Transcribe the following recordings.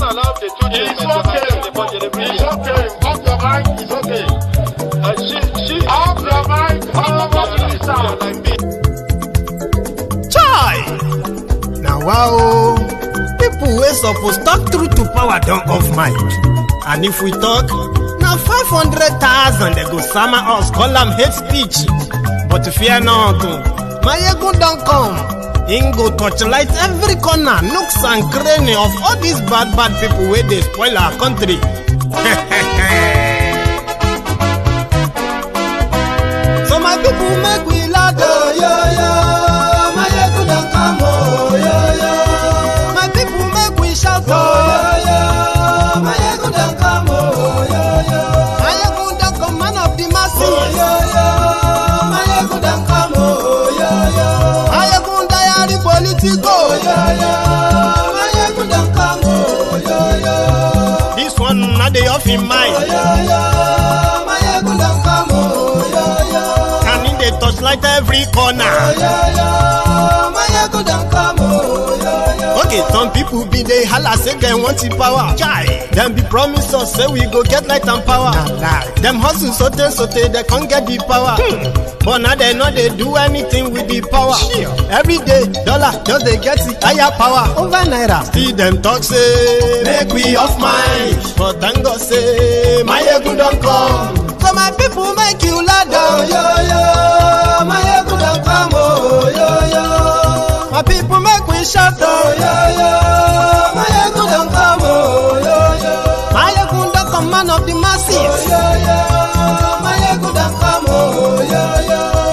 allow the two children to have the budget. It's okay. Off your mind. It's okay. She off your mind. Like me. Chai! Now wow, people wey suppose talk through to power don't off mic. And if we talk, now 500,000 they go summer us, call them hate speech. But fear not, Maiyegun don't come. Ingo torchlight every corner, nooks and cranny of all these bad people where they spoil our country. So my people make we laugh, Maiyegun don't come, my people make we shout, Maiyegun don't come, Maiyegun don't come, man of the masses, Maiyegun don't come, Maiyegun diary politico, Maiyegun don't come, this one not the off in mind, Maiyegun don't come, and in the touchlight every corner, Maiyegun don't come. Okay, some people be they holla say they want the power. Chai, them be promise us say we go get light and power. Nah. Them hustle sote they can't get the power. But now they know they do anything with the power. Every day, dollar just they get the higher power over naira. See them talk say make we off mind, but thank God say Maiyegun don't come. So my people make you ladder, Maiyegun don't come, my people make we shout, Maiyegun don't come, Maiyegun don't come, man of the masses, Maiyegun don't come,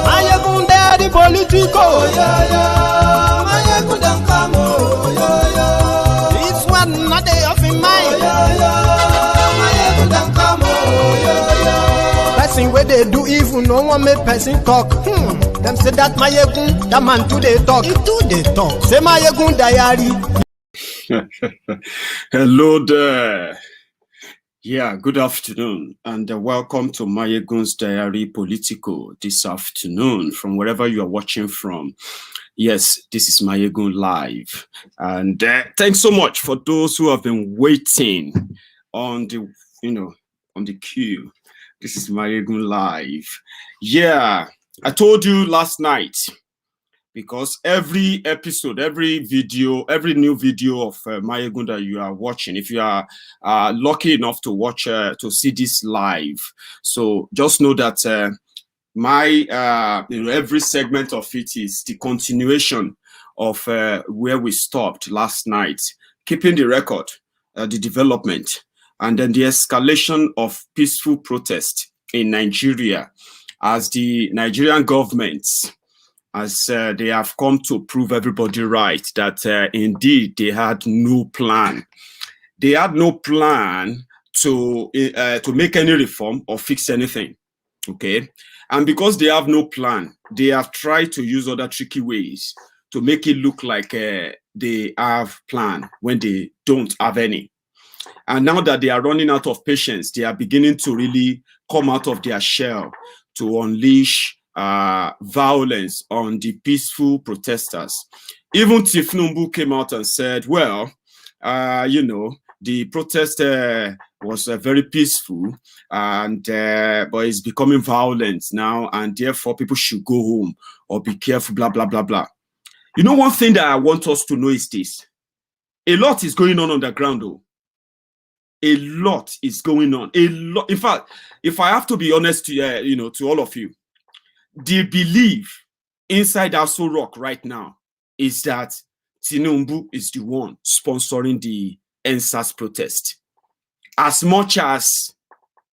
Maiyegun they are the political, Maiyegun don't come, this one not they off in mind, Maiyegun don't come, person where they do evil, no one make person talk. Them say that Maiyegun, that man too they talk. He too they talk. Say Maiyegun diary. Hello there. Yeah, good afternoon, and welcome to Maiyegun's Diary Politico this afternoon from wherever you are watching from. Yes, this is Maiyegun Live, and thanks so much for those who have been waiting on the, on the queue. This is Maiyegun Live. Yeah, I told you last night, because every episode, every video, every new video of Maiyegun that you are watching, if you are lucky enough to watch, to see this live, so just know that every segment of it is the continuation of where we stopped last night, keeping the record, the development, and then the escalation of peaceful protest in Nigeria, as the Nigerian government, as they have come to prove everybody right that indeed they had no plan. They had no plan to make any reform or fix anything, okay? And because they have no plan, they have tried to use other tricky ways to make it look like they have plan when they don't have any. And now that they are running out of patience, they are beginning to really come out of their shell to unleash violence on the peaceful protesters. Even Tinubu came out and said, well, the protest was very peaceful, and but it's becoming violent now, and therefore people should go home or be careful, blah, blah, blah, blah. You know, one thing that I want us to know is this. A lot is going on the ground, though. A lot is going on. A lot. In fact, if I have to be honest to to all of you, the belief inside Aso Rock right now is that Tinubu is the one sponsoring the NSAS protest. As much as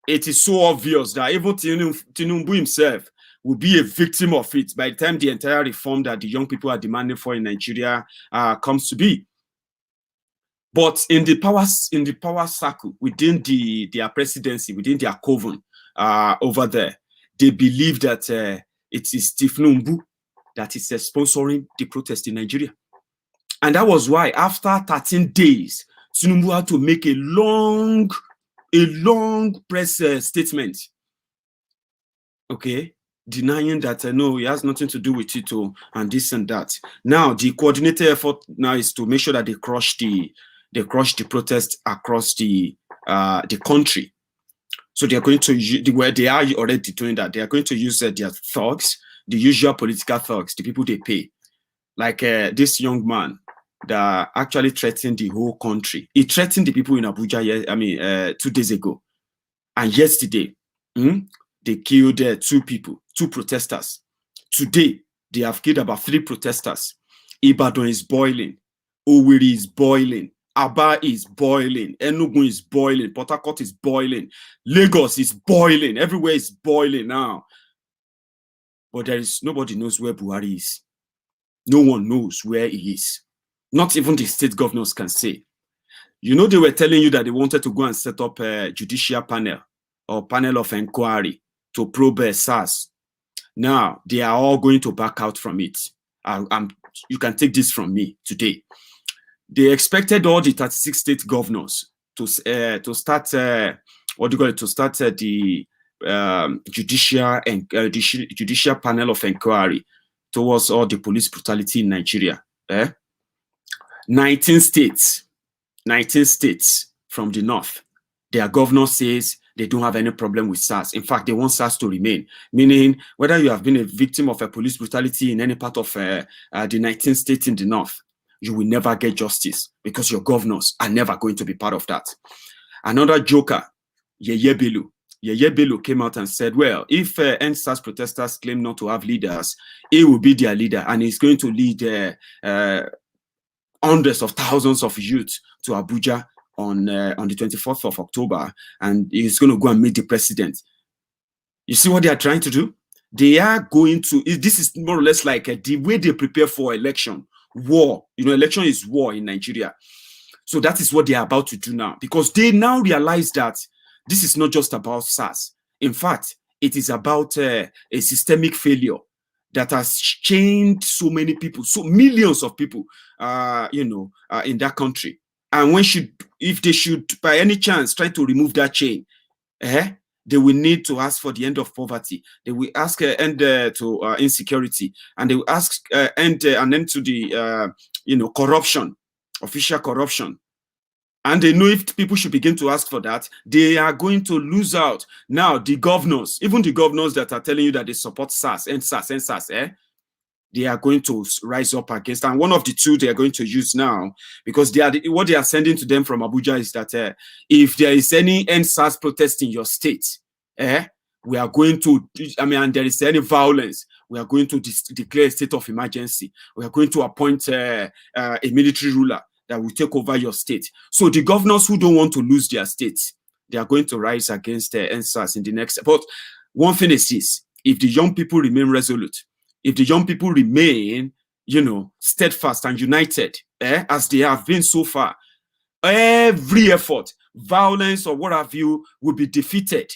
it is so obvious that even Tinubu himself will be a victim of it by the time the entire reform that the young people are demanding for in Nigeria comes to be. But in the power circle within their presidency, within their coven over there, they believe that it is Tinubu that is sponsoring the protest in Nigeria. And that was why after 13 days, Tinubu had to make a long press statement, okay, denying that no, it has nothing to do with it, and this and that. Now the coordinated effort now is to make sure that they crush the they crushed the protests across the country. So they are going to use, where they are already doing that, they are going to use their thugs, the usual political thugs, the people they pay. Like this young man that actually threatened the whole country. He threatened the people in Abuja, 2 days ago. And yesterday, they killed 2 people, 2 protesters. Today, they have killed about 3 protesters. Ibadan is boiling. Owerri is boiling. Aba is boiling. Enugu is boiling. Port Harcourt is boiling. Lagos is boiling. Everywhere is boiling now. But nobody knows where Buhari is. No one knows where he is. Not even the state governors can say. You know, they were telling you that they wanted to go and set up a judicial panel or panel of inquiry to probe SARS. Now, they are all going to back out from it. You can take this from me today. They expected all the 36 state governors to start the judicial panel of inquiry towards all the police brutality in Nigeria. 19 states from the north, their governor says they don't have any problem with SARS. In fact, they want SARS to remain, meaning whether you have been a victim of a police brutality in any part of the 19 states in the north, you will never get justice because your governors are never going to be part of that. Another joker, Yeye Bello came out and said, well, if NSAS protesters claim not to have leaders, he will be their leader and he's going to lead hundreds of thousands of youth to Abuja on the 24th of October, and he's going to go and meet the president. You see what they are trying to do? They are going to, this is more or less like the way they prepare for election, war. You know, election is war in Nigeria. So that is what they are about to do now, because they now realize that this is not just about SARS. In fact, it is about a systemic failure that has chained so many people, so millions of people, in that country. And if they should, by any chance, try to remove that chain, they will need to ask for the end of poverty. They will ask end to insecurity, and they will ask an end to the corruption, official corruption. And they know if people should begin to ask for that, they are going to lose out. Now, the governors, even the governors that are telling you that they support SARS, they are going to rise up against. And one of the two they are going to use now, because what they are sending to them from Abuja is that if there is any SARS protest in your state, we are going to, and there is any violence, we are going to declare a state of emergency. We are going to appoint a military ruler that will take over your state. So the governors who don't want to lose their states, they are going to rise against NSAS in the next. But one thing is this: if the young people remain resolute, if the young people remain, steadfast and united, as they have been so far, every effort, violence or what have you, will be defeated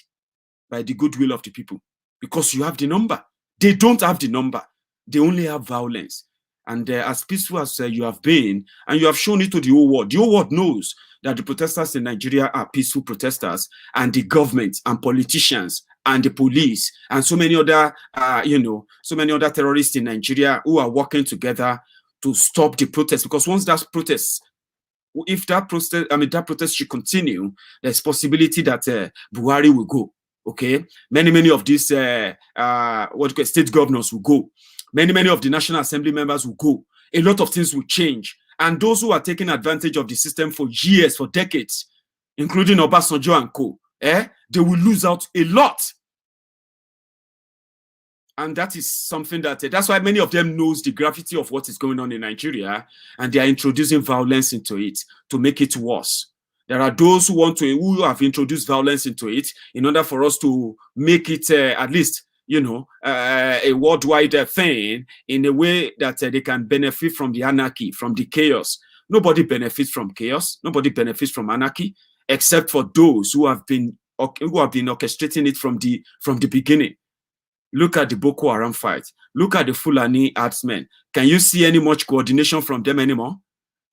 by the goodwill of the people, because you have the number. They don't have the number. They only have violence. And as peaceful as you have been, and you have shown it to the whole world knows that the protesters in Nigeria are peaceful protesters, and the government and politicians and the police and so many other, terrorists in Nigeria who are working together to stop the protest. Because once that protest, if that protest should continue, there's possibility that Buhari will go. Okay, many of these state governors will go. Many of the National Assembly members will go. A lot of things will change. And those who are taking advantage of the system for years, for decades, including Obasanjo and co, they will lose out a lot. And that is something that's why many of them knows the gravity of what is going on in Nigeria, and they are introducing violence into it to make it worse. There are those who have introduced violence into it in order for us to make it at least a worldwide thing, in a way that they can benefit from the anarchy, from the chaos. Nobody benefits from chaos. Nobody benefits from anarchy, except for those who have been orchestrating it from the beginning. Look at the Boko Haram fight. Look at the Fulani herdsmen. Can you see any much coordination from them anymore?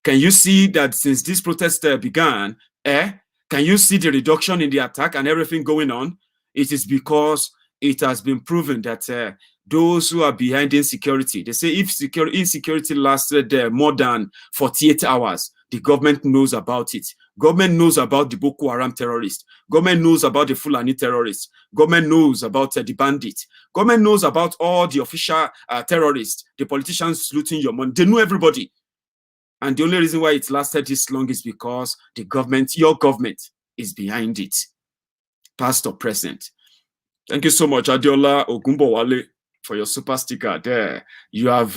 Can you see that since this protest began, can you see the reduction in the attack and everything going on? It is because it has been proven that those who are behind insecurity, they say if insecurity lasted more than 48 hours, the government knows about it. Government knows about the Boko Haram terrorists. Government knows about the Fulani terrorists. Government knows about the bandits. Government knows about all the official terrorists, the politicians looting your money. They know everybody. And the only reason why it lasted this long is because the government, your government, is behind it, past or present. Thank you so much, Adiola Ogunbowale, for your super sticker there. You have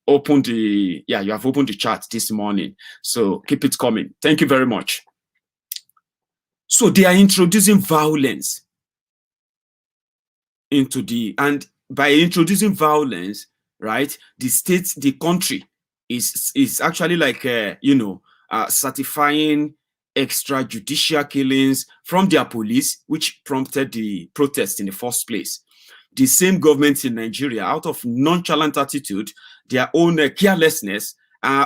opened the chat this morning. So keep it coming. Thank you very much. So they are introducing violence into and by introducing violence, right, the state, the country is actually like, certifying extrajudicial killings from their police, which prompted the protest in the first place. The same government in Nigeria, out of nonchalant attitude, their own carelessness,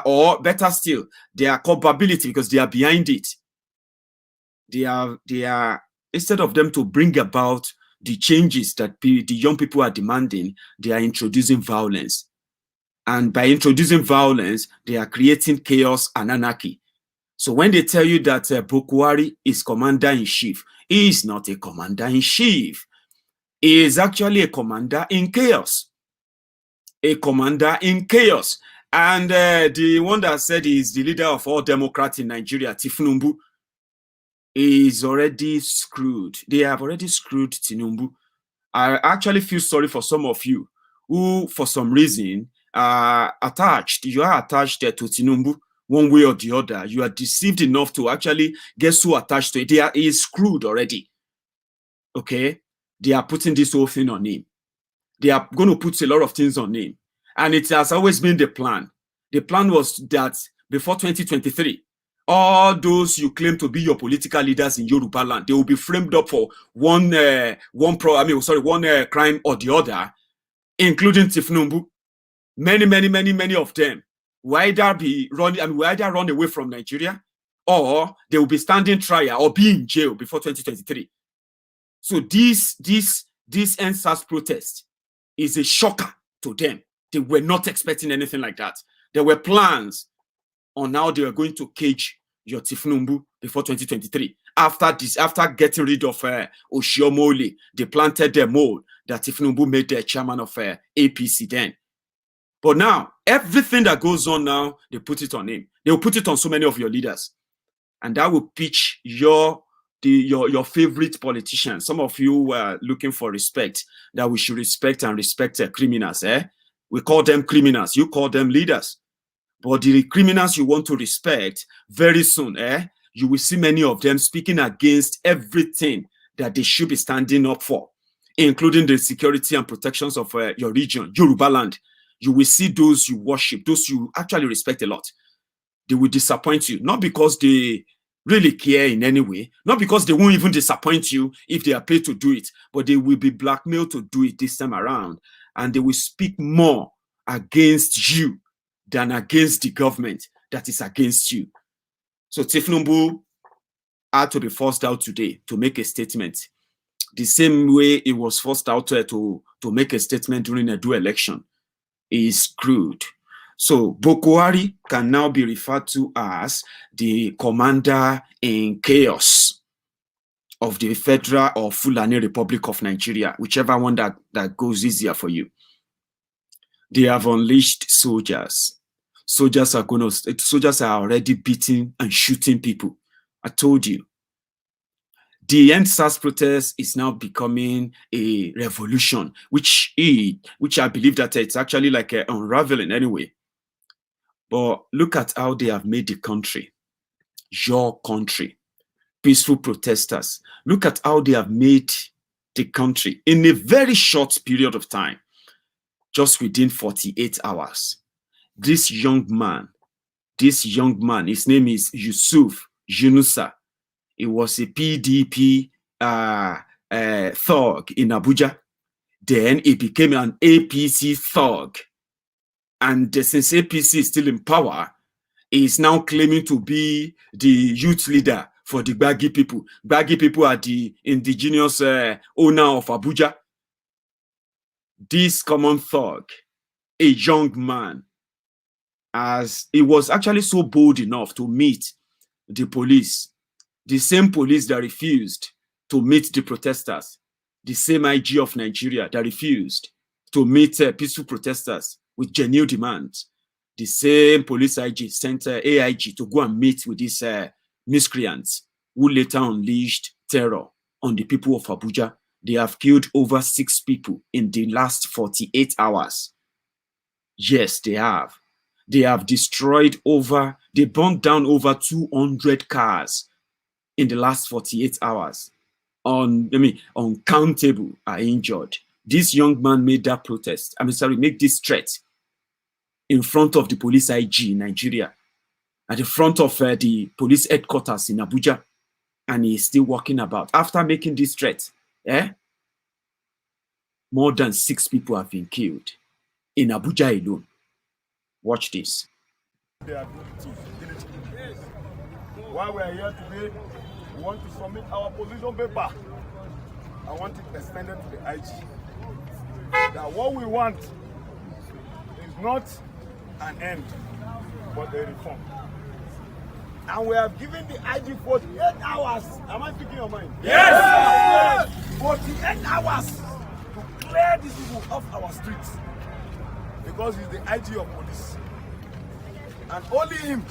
or better still, their culpability, because they are behind it. They are instead of them to bring about the changes that the young people are demanding, they are introducing violence. And by introducing violence, they are creating chaos and anarchy. So when they tell you that Buhari is commander-in-chief, he is not a commander-in-chief. He is actually a commander in chaos. A commander in chaos. And the one that said he is the leader of all Democrats in Nigeria, Tinubu, is already screwed. They have already screwed Tinubu. I actually feel sorry for some of you who, for some reason, you are attached to Tinubu one way or the other. You are deceived enough to actually get so attached to it. He is screwed already. Okay? They are putting this whole thing on him. They are going to put a lot of things on him. And it has always been the plan. The plan was that before 2023, all those you claim to be your political leaders in Yoruba land, they will be framed up for one crime or the other, including Tinubu. Many of them will either run away from Nigeria, or they will be standing trial or be in jail before 2023. So this NSAS protest is a shocker to them. They were not expecting anything like that. There were plans on how they were going to cage your Tinubu before 2023. After getting rid of Oshiomhole, they planted their mold that Tinubu made the chairman of APC then. But now, everything that goes on now, they put it on him. They will put it on so many of your leaders. And that will pitch your favorite politicians. Some of you were looking for respect, that we should respect criminals. We call them criminals. You call them leaders. But the criminals you want to respect, very soon, you will see many of them speaking against everything that they should be standing up for, including the security and protections of your region, Yoruba land. You will see those you worship, those you actually respect a lot. They will disappoint you, not because they really care in any way, not because they won't even disappoint you if they are paid to do it, but they will be blackmailed to do it this time around. And they will speak more against you than against the government that is against you. So Tinubu had to be forced out today to make a statement. The same way he was forced out to make a statement during a Edo election. He is screwed. So Buhari can now be referred to as the commander in chaos of the Federal or Fulani Republic of Nigeria, whichever one that goes easier for you. They have unleashed soldiers. Soldiers are already beating and shooting people. I told you. The NSAS protest is now becoming a revolution, which I believe that it's actually like unraveling anyway. But look at how they have made the country, your country, peaceful protesters. Look at how they have made the country in a very short period of time, just within 48 hours. This young man, his name is Yusuf Yunusa. He was a PDP thug in Abuja. Then he became an APC thug. And since APC is still in power, he is now claiming to be the youth leader for the Gbagi people. Gbagi people are the indigenous owner of Abuja. This common thug, a young man, as he was actually so bold enough to meet the police, the same police that refused to meet the protesters, the same IG of Nigeria that refused to meet peaceful protesters with genuine demands, the same police IG sent AIG to go and meet with these miscreants who later unleashed terror on the people of Abuja. They have killed over 6 people in the last 48 hours. Yes, they have. They have destroyed they burned down over 200 cars in the last 48 hours. Uncountable are injured. This young man made that protest. Made this threat in front of the police IG in Nigeria, at the front of the police headquarters in Abuja, and he is still walking about. After making this threat, more than 6 people have been killed in Abuja alone. Watch this. While we are here today, we want to submit our position paper. I want it extended to the IG. That what we want is not an end, but a reform. And we have given the IG 48 hours. Am I speaking your mind? Yes! 48 hours to clear these people off our streets. Because he's the IG of police. And only him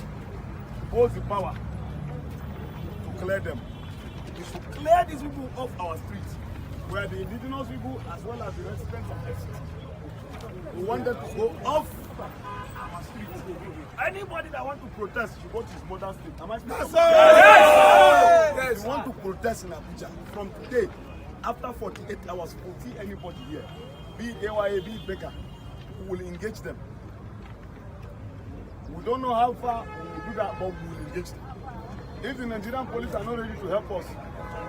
holds the power to clear them. Is to clear these people off our streets, where the indigenous people as well as the residents of the city. We want them to go off our streets. Anybody that wants to protest should go to his mother's state. Am I speaking? Yes! Yes! We want to protest in Abuja from today. After 48 hours, we'll see anybody here, be it AYA, be it Baker, we will engage them. We don't know how far we will do that, but we will engage them. If the Nigerian police are not ready to help us,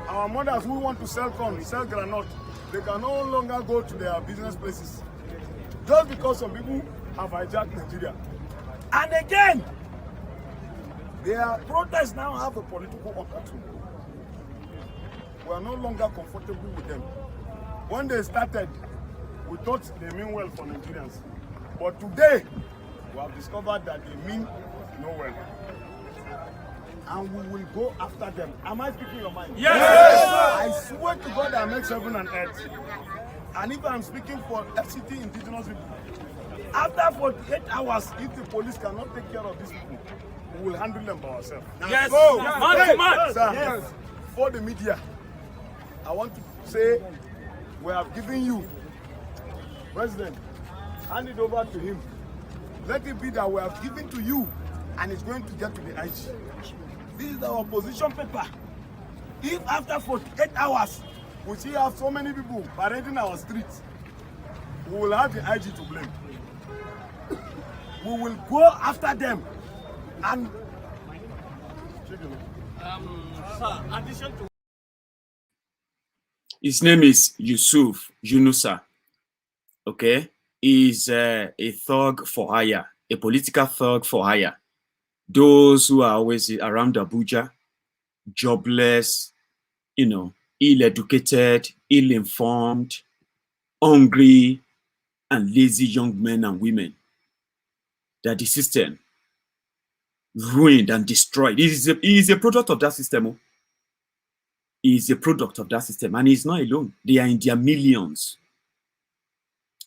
our mothers who want to sell corn, sell granite, they can no longer go to their business places. Just because some people have hijacked Nigeria. And again, their protests now have a political undertone. We are no longer comfortable with them. When they started, we thought they mean well for Nigerians. But today, we have discovered that they mean no well. And we will go after them. Am I speaking your mind? Yes! I swear to God that makes heaven and earth. And if I'm speaking for FCT indigenous people, after 48 hours, if the police cannot take care of these people, we will handle them by ourselves. Yes! Sir, yes. For the media, I want to say we have given you, President, hand it over to him. Let it be that we have given to you and it's going to get to the IG. This is our position paper. If after 48 hours we still have so many people parading our streets, we will have the IG to blame. We will go after them and Sir, addition to his name is Yusuf Yunusa. Okay, he's a thug for hire, a political thug for hire. Those who are always around Abuja, jobless, ill-educated, ill-informed, hungry, and lazy young men and women that the system ruined and destroyed. He is a product of that system. He is a product of that system, and he's not alone. They are in their millions.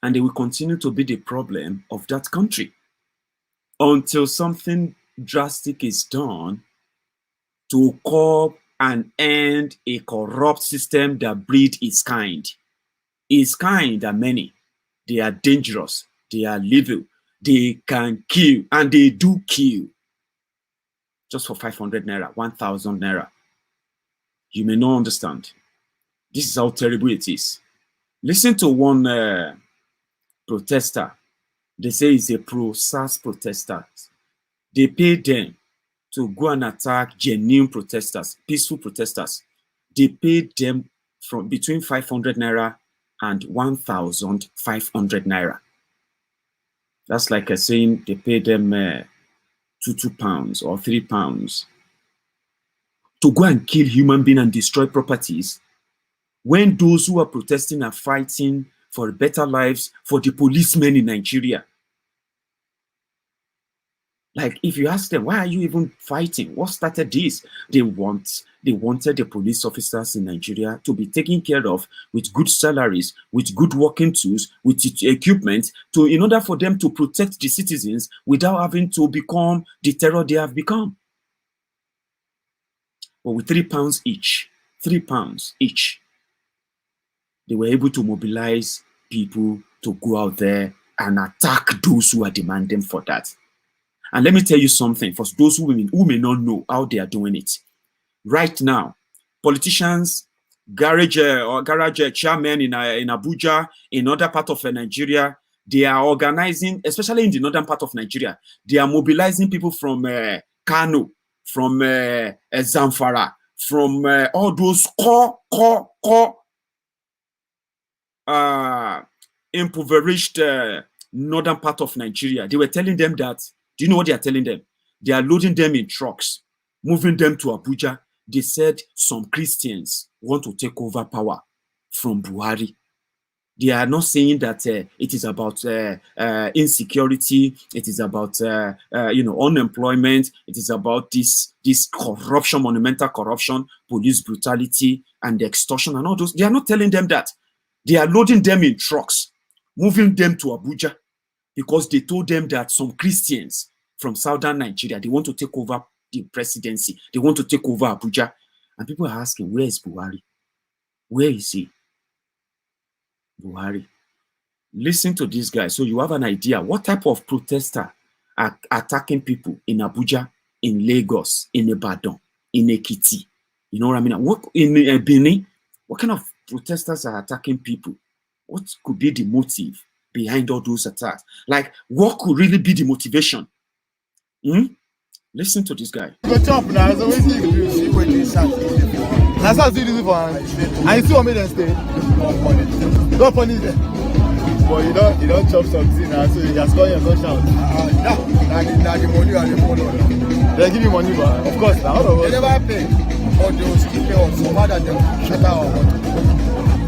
And they will continue to be the problem of that country until something drastic is done to curb and end a corrupt system that breeds its kind. Its kind are many. They are dangerous. They are lethal. They can kill, and they do kill. Just for 500 naira, 1,000 naira. You may not understand. This is how terrible it is. Listen to one protester. They say he's a pro-SARS protester. They pay them to go and attack genuine protesters, peaceful protesters. They paid them from between 500 naira and 1,500 naira. That's like saying they pay them £2 or £3 to go and kill human beings and destroy properties, when those who are protesting are fighting for better lives for the policemen in Nigeria. Like, if you ask them, why are you even fighting? What started this? They wanted the police officers in Nigeria to be taken care of with good salaries, with good working tools, with equipment, in order for them to protect the citizens without having to become the terror they have become. But with £3 each, £3 each, they were able to mobilize people to go out there and attack those who are demanding for that. And let me tell you something, for those who may not know how they are doing it. Right now, politicians, garage chairmen in Abuja, in other part of Nigeria, they are organizing, especially in the northern part of Nigeria, they are mobilizing people from Kano, from Zamfara, from all those impoverished northern part of Nigeria. They were telling them that, do you know what they are telling them? They are loading them in trucks, moving them to Abuja. They said some Christians want to take over power from Buhari. They are not saying that it is about insecurity. It is about unemployment. It is about this corruption, monumental corruption, police brutality, and extortion, and all those. They are not telling them that. They are loading them in trucks, moving them to Abuja, because they told them that some Christians from southern Nigeria, they want to take over the presidency. They want to take over Abuja. And people are asking, where is Buhari? Where is he? Buhari. Listen to this guy so you have an idea what type of protester are attacking people in Abuja, in Lagos, in Ibadan, in Ekiti. You know what I mean? What in Benin? What kind of protesters are attacking people? What could be the motive behind all those attacks? Like, what could really be the motivation? Listen to this guy. Go chop now, so wait till you see what they start. That's how you do it for and you see what made them stay. Don't punish them. But you don't chop something now, so you just call your gun shout. Now the money and the money. They give you money, but of course now. They never pay. Or they will skip pay us. So rather than shatter our money.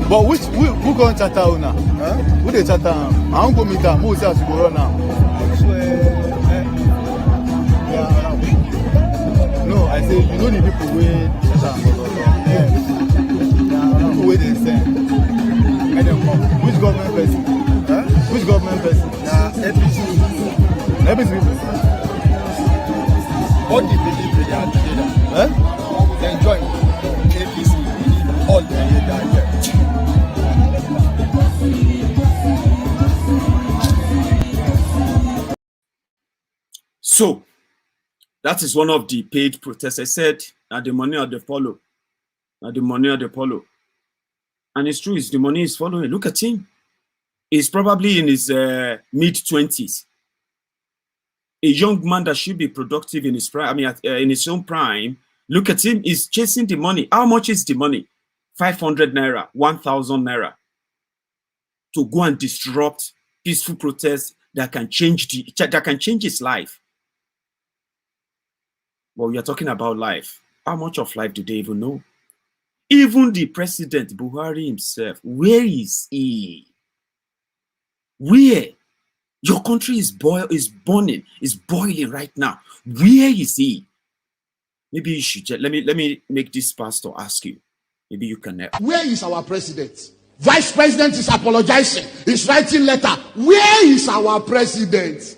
But who go chatter now? Who they chatter? I don't go meet them. Who say I should go run now? No, I say you know the people where people where they send. And then come. Which government person? Which government person? APC. APC people. All the believe they are together. They join APC. All the are here. So, that is one of the paid protests. I said, the money of the follow. The money of the follow. And it's true, the money is following. Look at him. He's probably in his mid-20s. A young man that should be productive in his prime, in his own prime. Look at him, he's chasing the money. How much is the money? 500 naira, 1,000 naira. To go and disrupt peaceful protests that can change his life. But we are talking about life. How much of life do they even know? Even the president, Buhari himself, where is he? Where? Your country is boiling right now. Where is he? Maybe you should let me make this pastor ask you. Maybe you can help. Where is our president? Vice president is apologizing. He's writing letter. Where is our president?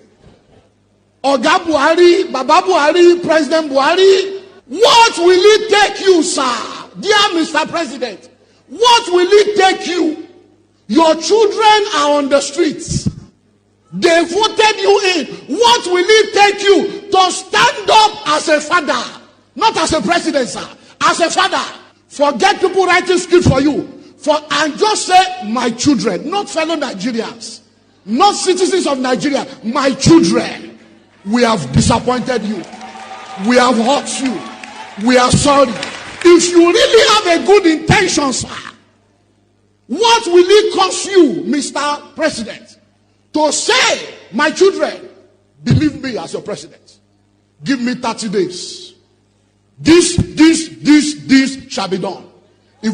Oga Buhari, Baba Buhari, President Buhari, what will it take you, sir? Dear Mr. President, what will it take you? Your children are on the streets. They voted you in. What will it take you to stand up as a father? Not as a president, sir. As a father. Forget people writing script for you. And just say, my children, not fellow Nigerians, not citizens of Nigeria, my children. We have disappointed you. We have hurt you. We are sorry. If you really have a good intention, sir, what will it cost you, Mr. President, to say, my children, believe me as your president. Give me 30 days. This shall be done. If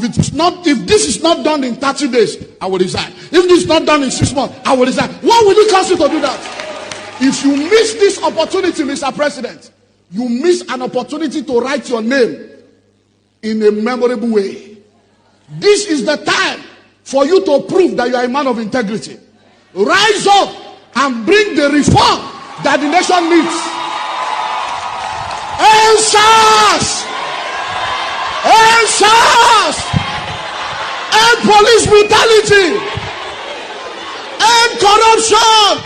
this is not done in 30 days, I will resign. If this is not done in 6 months, I will resign. What will it cost you to do that? If you miss this opportunity, Mr. President, you miss an opportunity to write your name in a memorable way. This is the time for you to prove that you are a man of integrity. Rise up and bring the reform that the nation needs. Answers! Answers! End police brutality! End corruption!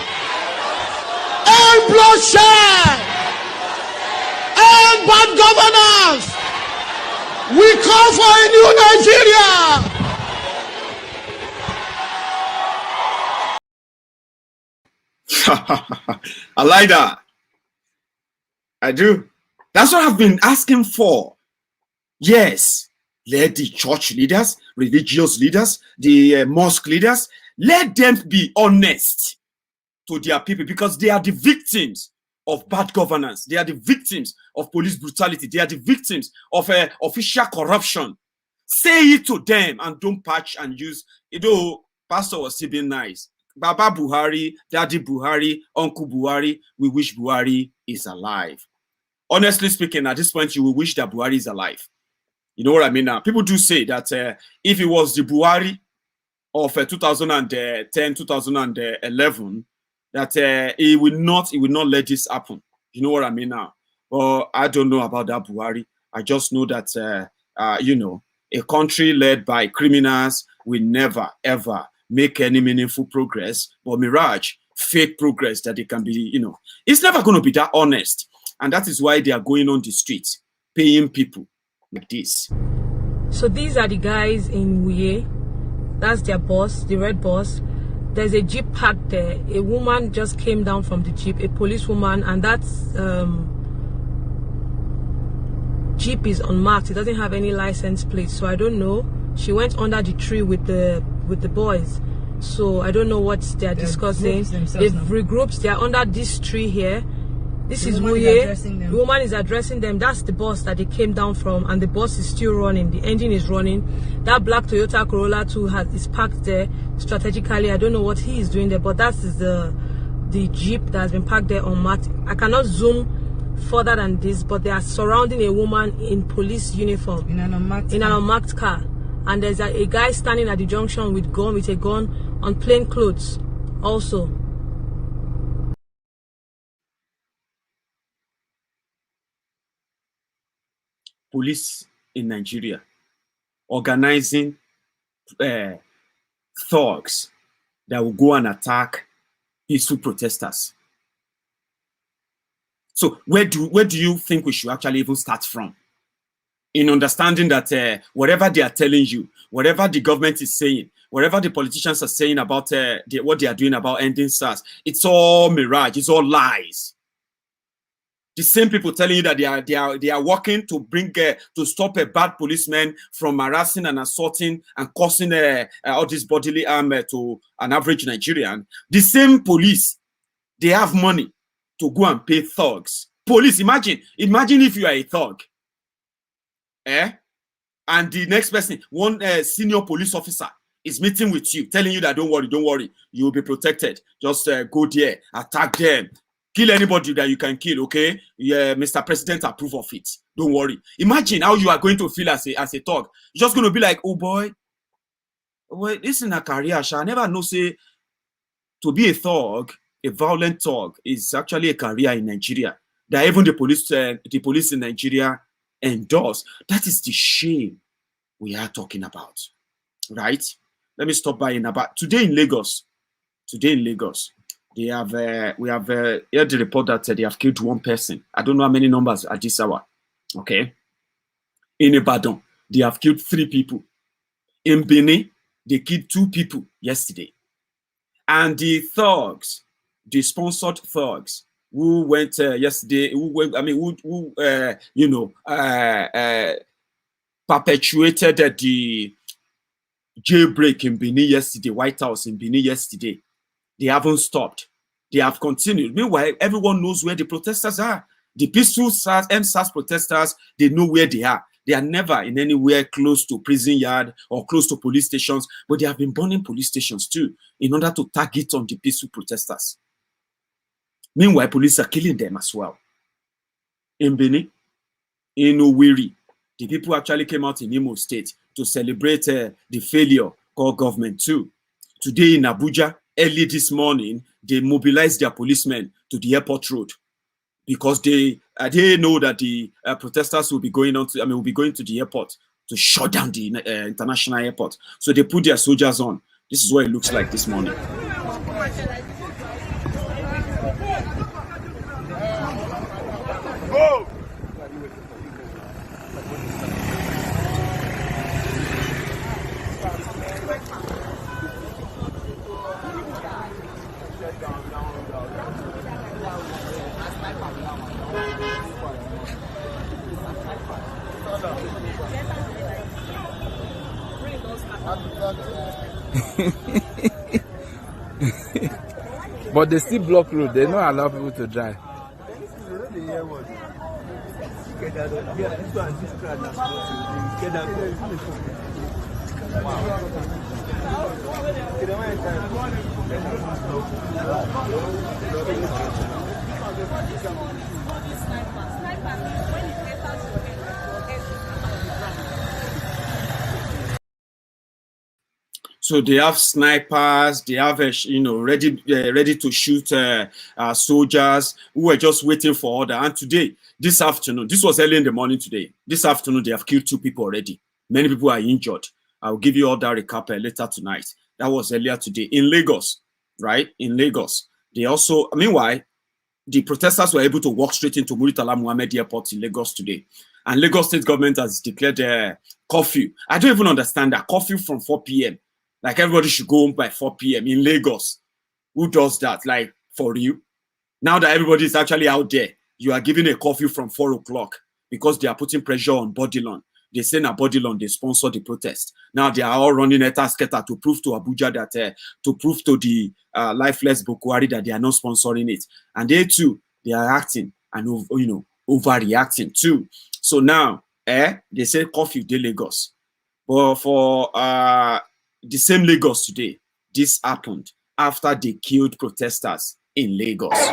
End bloodshed! End bad governance! We call for a new Nigeria! I like that. I do. That's what I've been asking for. Yes, let the church leaders, religious leaders, the mosque leaders, let them be honest to their people, because they are the victims of bad governance. They are the victims of police brutality. They are the victims of official corruption. Say it to them and don't patch and use. You know, Pastor was still being nice. Baba Buhari, Daddy Buhari, Uncle Buhari, we wish Buhari is alive. Honestly speaking, at this point, you will wish that Buhari is alive. You know what I mean now? People do say that if it was the Buhari of 2010, 2011, that he will not let this happen. You know what I mean now? But I don't know about that Buhari. I just know that, you know, a country led by criminals will never, ever make any meaningful progress, but mirage, fake progress that they can be, you know, it's never going to be that honest. And that is why they are going on the streets, paying people like this. So these are the guys in Wuye. That's their boss, the red boss. There's a jeep parked there. A woman just came down from the jeep, a policewoman, and that's jeep is unmarked. It doesn't have any license plate, so I don't know. She went under the tree with the boys, so I don't know what they're discussing. They've regrouped. They're under this tree here. This is Wuye. The woman is addressing them. That's the bus that they came down from, and the bus is still running. The engine is running. That black Toyota Corolla too is parked there strategically. I don't know what he is doing there, but that is the jeep that has been parked there unmarked. I cannot zoom further than this, but they are surrounding a woman in police uniform in an unmarked car. And there's a guy standing at the junction with a gun on plain clothes also. Police in Nigeria organizing thugs that will go and attack peaceful protesters. So where do you think we should actually even start from? In understanding that whatever they are telling you, whatever the government is saying, whatever the politicians are saying about what they are doing about ending SARS, it's all mirage, it's all lies. The same people telling you that they are working to bring to stop a bad policeman from harassing and assaulting and causing all this bodily harm to an average Nigerian. The same police, they have money to go and pay thugs. Police, imagine if you are a thug, and the next person, one senior police officer, is meeting with you, telling you that don't worry, you will be protected. Just go there, attack them. Kill anybody that you can kill, okay? Yeah, Mr. President approve of it. Don't worry. Imagine how you are going to feel as a thug. You're just going to be like, oh boy, well, this is a career. I never know, say, to be a thug, a violent thug, is actually a career in Nigeria. That even the police in Nigeria endorse. That is the shame we are talking about, right? Let me stop by in about today in Lagos. They have we have heard the report that they have killed one person. I don't know how many numbers at this hour. Okay. In Ibadan, they have killed 3 people. In Benin, they killed 2 people yesterday. And the thugs, the sponsored thugs who went yesterday, perpetuated the jailbreak in Benin yesterday, White House in Benin yesterday. They haven't stopped. They have continued. Meanwhile, everyone knows where the protesters are. The peaceful SARS protesters, they know where they are. They are never in anywhere close to prison yard or close to police stations, but they have been burning police stations too in order to target on the peaceful protesters. Meanwhile, police are killing them as well. In Benin, in Owerri, the people actually came out in Imo State to celebrate the failure of government too. Today in Abuja, early this morning, they mobilized their policemen to the airport road because they know that the protesters will be going to the airport to shut down the international airport. So they put their soldiers on. This is what it looks like this morning. Go! But they still block road. They don't allow people to drive. So they have snipers, they have ready to shoot soldiers who were just waiting for order. And today, this afternoon, this was early in the morning today. This afternoon, they have killed 2 people already. Many people are injured. I'll give you all that recap later tonight. That was earlier today in Lagos, right? In Lagos, they also. Meanwhile, the protesters were able to walk straight into Muritala Muhammad Airport in Lagos today. And Lagos state government has declared a curfew. I don't even understand that curfew from 4 p.m. Like everybody should go home by 4 p.m. in Lagos. Who does that? Like for you? Now that everybody is actually out there, you are giving a curfew from 4 o'clock because they are putting pressure on Bodilon. They say na Bodilon, they sponsor the protest. Now they are all running a tasketa to prove to Abuja that, to prove to the lifeless Buhari that they are not sponsoring it. And they too, they are acting and, overreacting too. So now, they say curfew de Lagos. But for the same Lagos today, this happened after they killed protesters in Lagos.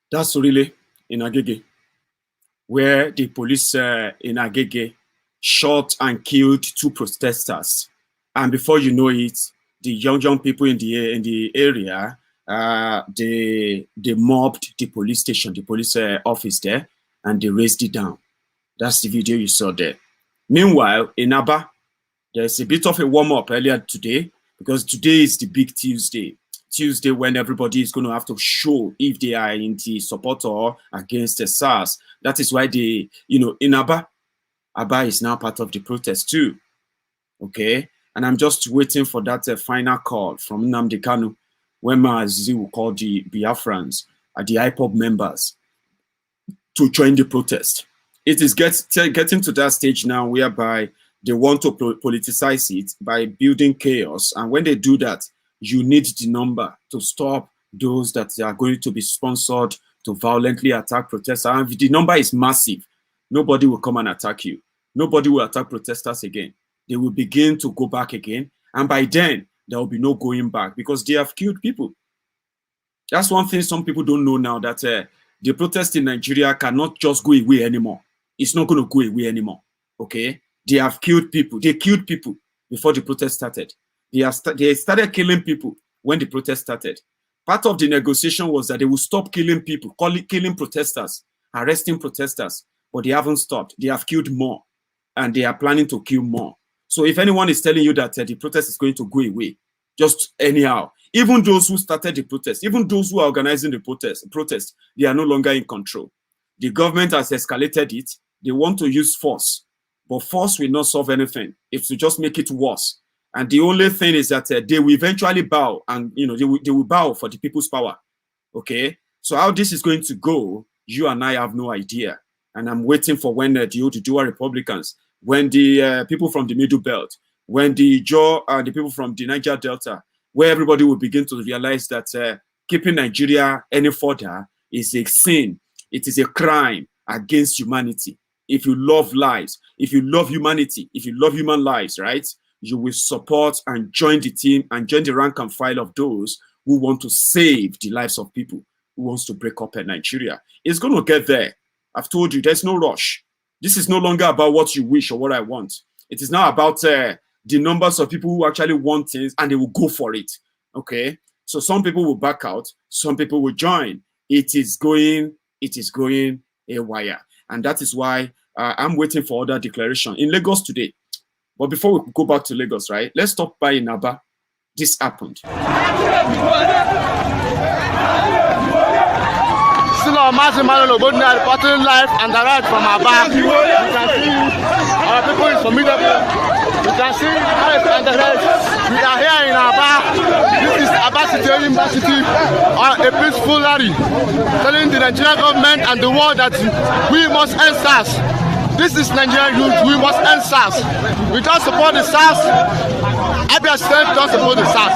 That's really in Agege, where the police in Agege shot and killed 2 protesters. And before you know it, the young people in the area, they mobbed the police station, the police office there, and they razed it down. That's the video you saw there. Meanwhile, in Aba, there's a bit of a warm-up earlier today, because today is the big Tuesday. Tuesday, when everybody is going to have to show if they are in the support or against the SARS. That is why they, in Aba is now part of the protest too. Okay, and I'm just waiting for that final call from Nnamdi Kanu, when Maazi will call the Biafrans, the IPOB members, to join the protest. It is getting to that stage now whereby they want to politicize it by building chaos. And when they do that, you need the number to stop those that are going to be sponsored to violently attack protesters. And if the number is massive, nobody will come and attack you. Nobody will attack protesters again. They will begin to go back again. And by then, there will be no going back because they have killed people. That's one thing some people don't know now, that the protest in Nigeria cannot just go away anymore. It's not going to go away anymore. Okay? They have killed people. They killed people before the protest started. They started killing people when the protest started. Part of the negotiation was that they will stop killing people, killing protesters, arresting protesters, but they haven't stopped. They have killed more, and they are planning to kill more. So if anyone is telling you that the protest is going to go away, just anyhow, even those who started the protest, even those who are organizing the protest, they are no longer in control. The government has escalated it. They want to use force, but force will not solve anything. It will just make it worse. And the only thing is that they will eventually bow, and they will bow for the people's power. Okay, so how this is going to go, you and I have no idea. And I'm waiting for when the Oduduwa Republicans, when the people from the Middle Belt, when the people from the Niger Delta, where everybody will begin to realize that keeping Nigeria any further is a sin. It is a crime against humanity. If you love lives, if you love humanity, if you love human lives, right, you will support and join the team and join the rank and file of those who want to save the lives of people, who wants to break up Nigeria. It's going to get there. I've told you, there's no rush. This is no longer about what you wish or what I want. It is now about the numbers of people who actually want things, and they will go for it. Okay? So some people will back out. Some people will join. It is going haywire. And that is why I'm waiting for other declaration in Lagos today. But before we go back to Lagos, right, let's stop by in Aba. This happened. Still on Massive Man reporting live and direct from Aba. You can see our people is formidable. You can see live and direct. We are here in Aba. This is Aba City University on a peaceful rally, telling the Nigerian government and the world that we must end SARS. This is Nigerian youth. We must end SARS. We don't support the SARS. Abia State don't support the SARS.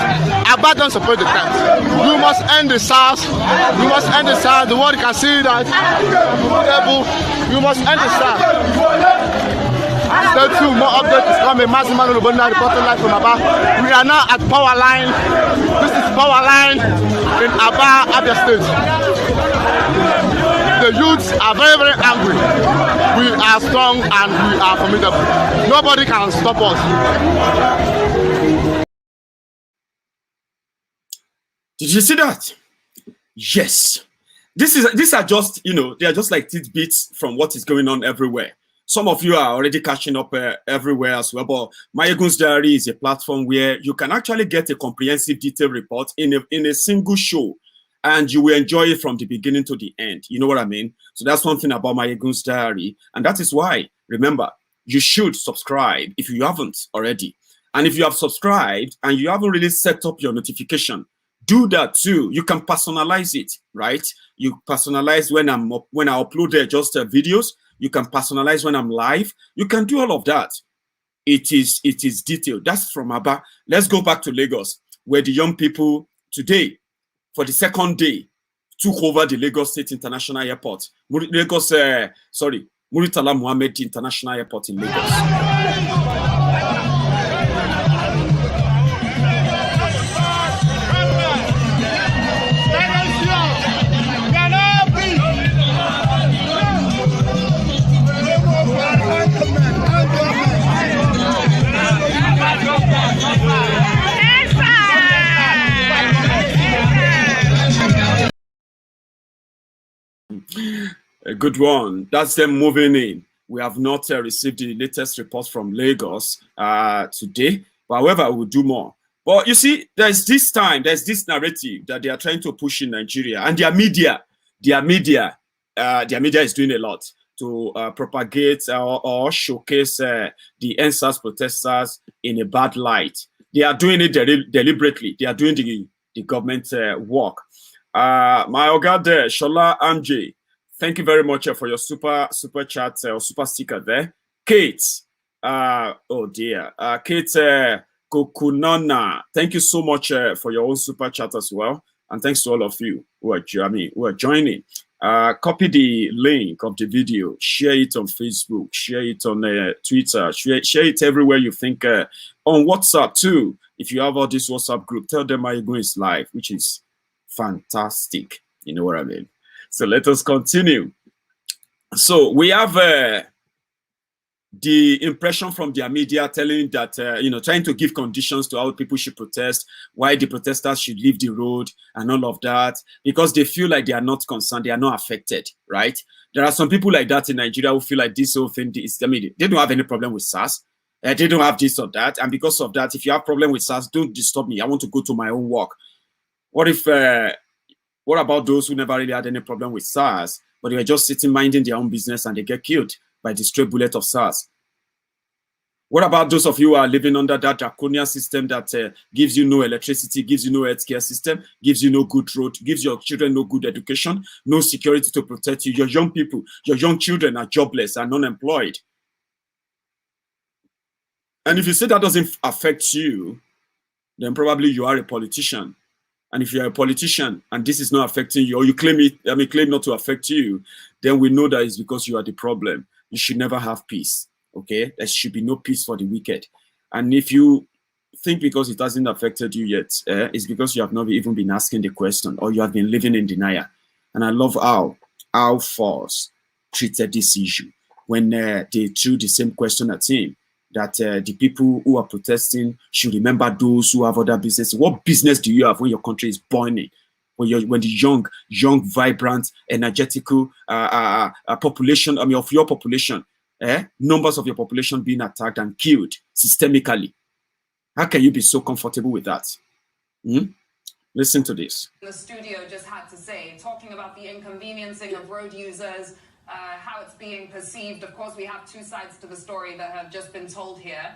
Aba don't support the SARS. We must end the SARS. We must end the SARS. The world can see that. We must end the SARS. Stay tuned. More updates is coming. Massive Man reporting live from Aba. We are now at Power Line. This is Power Line in Aba, Abia State. The youths are very, very angry. We are strong and we are formidable. Nobody can stop us. Did you see that? Yes. These are just, they are just like tidbits from what is going on everywhere. Some of you are already catching up everywhere as well. But Maiyegun's Diary is a platform where you can actually get a comprehensive detailed report in a single show. And you will enjoy it from the beginning to the end. You know what I mean? So that's one thing about Maiyegun's Diary. And that is why, remember, you should subscribe if you haven't already. And if you have subscribed and you haven't really set up your notification, do that too. You can personalize it, right? You personalize when I upload just videos. You can personalize when I'm live. You can do all of that. It is detailed. That's from Aba. Let's go back to Lagos, where the young people today, for the second day, took over the Lagos State International Airport. Muritala Mohammed International Airport in Lagos. A good one. That's them moving in. We have not received the latest reports from Lagos today. But however, we'll do more. But you see, there's this narrative that they are trying to push in Nigeria, and their media is doing a lot to propagate or showcase the NSAS protesters in a bad light. They are doing it deliberately. They are doing the government work. My Oga there, Shola Amj, thank you very much for your super chat or super sticker there. Kate, oh dear, Kate Kokunona, thank you so much for your own super chat as well, and thanks to all of you who are joining. Copy the link of the video, share it on Facebook, share it on Twitter, share it everywhere you think. On WhatsApp too. If you have all this WhatsApp group, tell them Maiyegun is live, which is fantastic. You know what I mean? So let us continue. So we have the impression from their media telling that, trying to give conditions to how people should protest, why the protesters should leave the road and all of that, because they feel like they are not concerned, they are not affected, right? There are some people like that in Nigeria who feel like this whole thing is, they don't have any problem with SARS. They don't have this or that. And because of that, if you have problem with SARS, don't disturb me. I want to go to my own work. What about those who never really had any problem with SARS, but they were just sitting minding their own business and they get killed by the stray bullet of SARS? What about those of you who are living under that draconian system that gives you no electricity, gives you no healthcare system, gives you no good road, gives your children no good education, no security to protect you? Your young people, your young children are jobless and unemployed. And if you say that doesn't affect you, then probably you are a politician. And if you're a politician and this is not affecting you, or you claim not to affect you, then we know that it's because you are the problem. You should never have peace. Okay, there should be no peace for the wicked. And if you think because it hasn't affected you yet, it's because you have not even been asking the question, or you have been living in denial. And I love how Force treated this issue when they threw the same question at him, that the people who are protesting should remember those who have other business. What business do you have when your country is burning? When the young, vibrant, energetical population, of your population, numbers of your population being attacked and killed systemically. How can you be so comfortable with that? Listen to this. The studio just had to say, talking about the inconveniencing of road users, how it's being perceived. Of course, we have two sides to the story that have just been told here.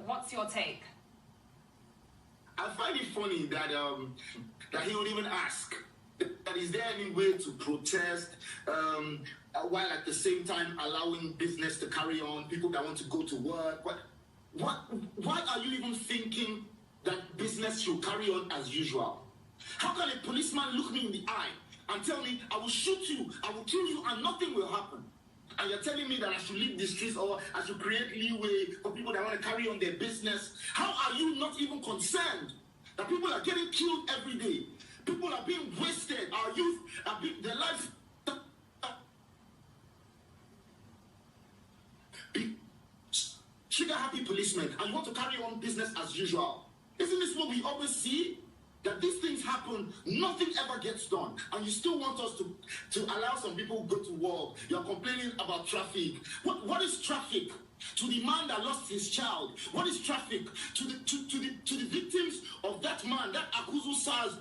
What's your take? I find it funny that that he would even ask, that is there any way to protest while at the same time allowing business to carry on, people that want to go to work? Why are you even thinking that business should carry on as usual? How can a policeman look me in the eye and tell me, I will shoot you, I will kill you, and nothing will happen? And you're telling me that I should leave the streets, or I should create leeway for people that want to carry on their business? How are you not even concerned that people are getting killed every day? People are being wasted. Our youth are being, their lives. Trigger-happy policemen, and you want to carry on business as usual. Isn't this what we always see? That these things happen, nothing ever gets done, and you still want us to allow some people to go to work. You're complaining about traffic. What is traffic to the man that lost his child? What is traffic to the victims of that man, that Akuzu SARS,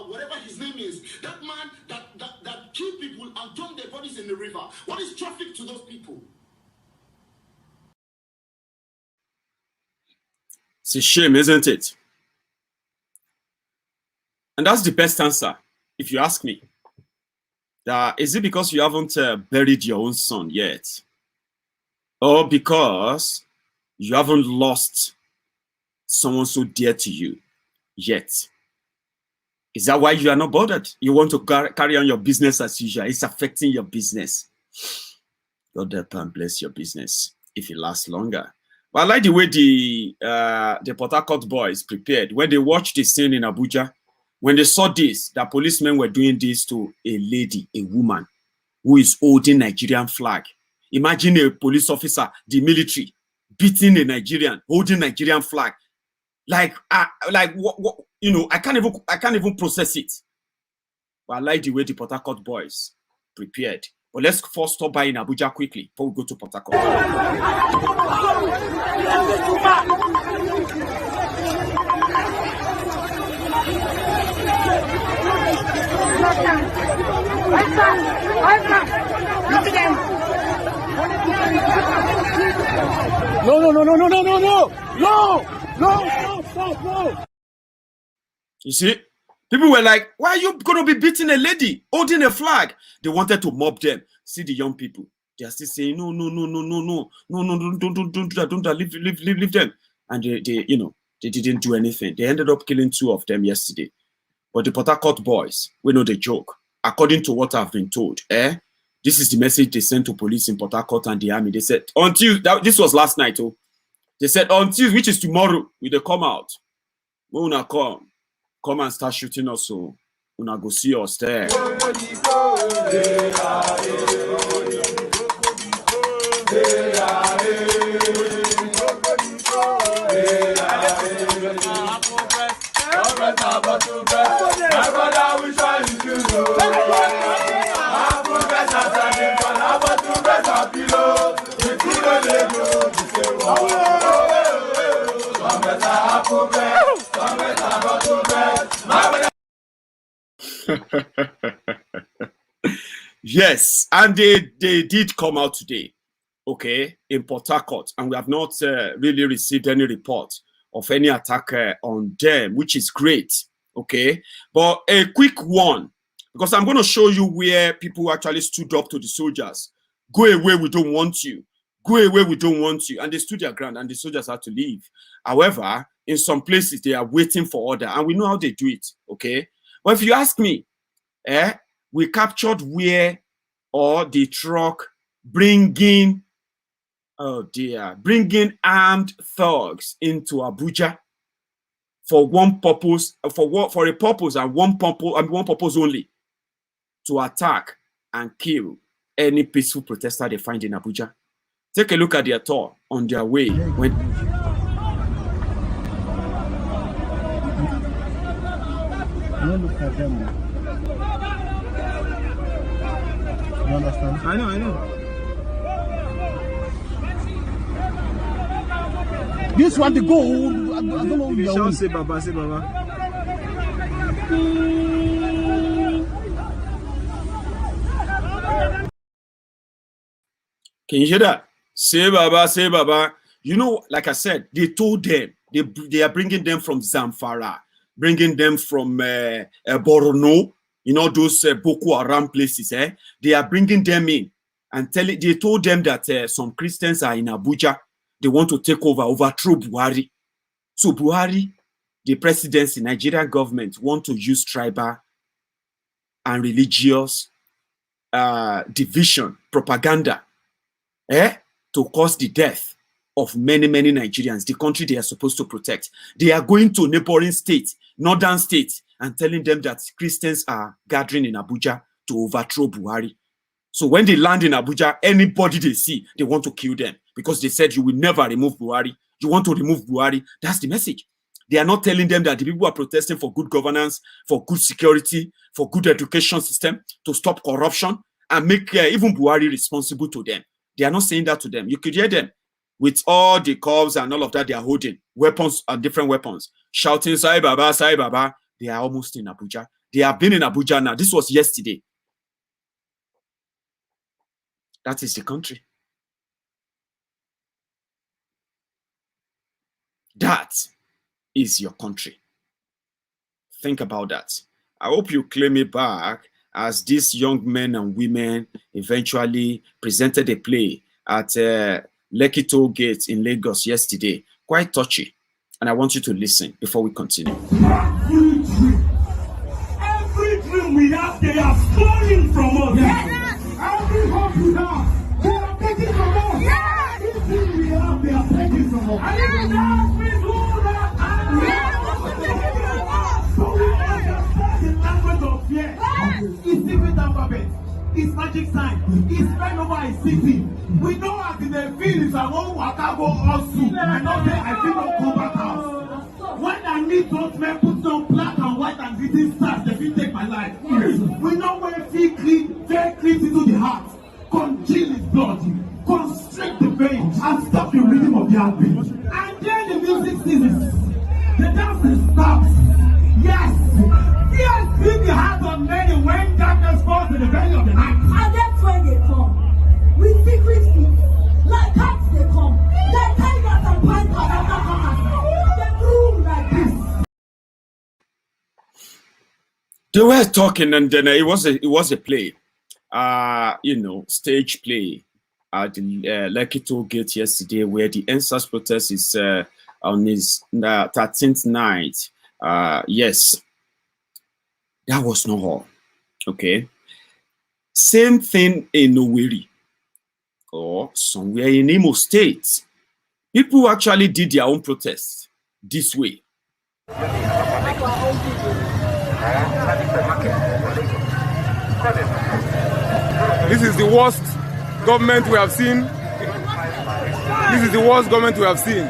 whatever his name is, that man that killed people and dumped their bodies in the river? What is traffic to those people? It's a shame, isn't it? And that's the best answer, if you ask me. Is it because you haven't buried your own son yet? Or because you haven't lost someone so dear to you yet? Is that why you are not bothered? You want to carry on your business as usual. It's affecting your business. God help and bless your business if it lasts longer. But I like the way the Port Harcourt boys prepared. When they watched the scene in Abuja, when they saw this, the policemen were doing this to a lady, a woman, who is holding Nigerian flag. Imagine a police officer, the military, beating a Nigerian, holding Nigerian flag. Like what I can't even process it. But I like the way the Port Harcourt boys prepared. But let's first stop by in Abuja quickly before we go to Port Harcourt. Stop. You see, people were like, why are you going to be beating a lady holding a flag? They wanted to mob them. See the young people. They are still saying, no, don't do that, leave them. And they didn't do anything. They ended up killing 2 of them yesterday. But the Port Harcourt boys, we know the joke. According to what I've been told, this is the message they sent to police in Port Harcourt and the army. They said, on Tuesday, this was last night, they said, on Tuesday, which is tomorrow, we they come out. We wanna come and start shooting us, so we go see us there. Yes, and they did come out today, okay, in Port Harcourt, and we have not really received any report of any attack on them, which is great, okay. But a quick one, because I'm going to show you where people actually stood up to the soldiers. Go away, we don't want you. Go away, we don't want you. And they stood their ground, and the soldiers had to leave. However, in some places, they are waiting for order, and we know how they do it, okay. But if you ask me, we captured where or the truck bringing armed thugs into Abuja for one purpose, for a purpose and one purpose only, to attack and kill any peaceful protester they find in Abuja. Take a look at their tour on their way when. Look at them. You understand? I know. This one to go. I don't know. You shall say Baba. Can you hear that? Say Baba. You know, like I said, they told them they are bringing them from Zamfara, bringing them from Borno. You know, those Boko Haram places, they are bringing them in and they told them that some Christians are in Abuja. They want to take overthrow Buhari. So Buhari, the presidency, Nigerian government, want to use tribal and religious division, propaganda, to cause the death of many Nigerians, the country they are supposed to protect. They are going to neighboring states, northern states, and telling them that Christians are gathering in Abuja to overthrow Buhari. So when they land in Abuja, anybody they see, they want to kill them because they said you will never remove Buhari. You want to remove Buhari. That's the message. They are not telling them that the people are protesting for good governance, for good security, for good education system, to stop corruption and make even Buhari responsible to them. They are not saying that to them. You could hear them with all the curves and all of that they are holding, weapons and different weapons, shouting, Sai Baba, Sai Baba. They are almost in Abuja. They have been in Abuja now. This was yesterday. That is the country. That is your country. Think about that. I hope you claim it back as these young men and women eventually presented a play at Lekki Toll Gate in Lagos yesterday. Quite touchy. And I want you to listen before we continue. Every dream we have, they are stealing from us. Yes. Every hope we have, they are taking from us. Yes. Everything we have, they are taking from us. And even now, we do that. Yes. So we understand the language of fear. It's secret alphabet. It's magic sign. It's spread over a city. We know as in the field is our own Wakago also. I know that I feel no come back house. When I need those men put some black and white and greeting stars, they will take my life. We know when feet clean, very clean into the heart, congeal his blood, constrict the veins, and stop the rhythm of the heartbeat. And then the music ceases. The dancing stops. Yes. Fear clean the heart of many when darkness falls in the belly of the night. And that's when they come. With secret feet. Like cats they come. Like tigers. appoint another government. They do like this. They were talking, and then it was a play, you know, stage play at the Lekki Toll Gate yesterday, where the NSAS protest is on his 13th night. Yes, that was not all. Okay, same thing in Owerri or somewhere in Imo State. People actually did their own protests this way. This is the worst government we have seen. This is the worst government we have seen.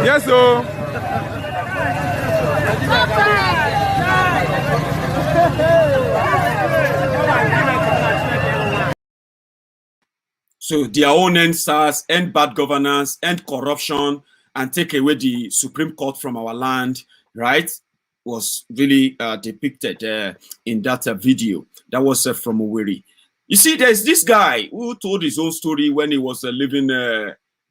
Yes, sir. So their own end SARS, end bad governance, end corruption, and take away the Supreme Court from our land, right? Was really depicted in that video. That was from Owerri. You see, there's this guy who told his own story when he was living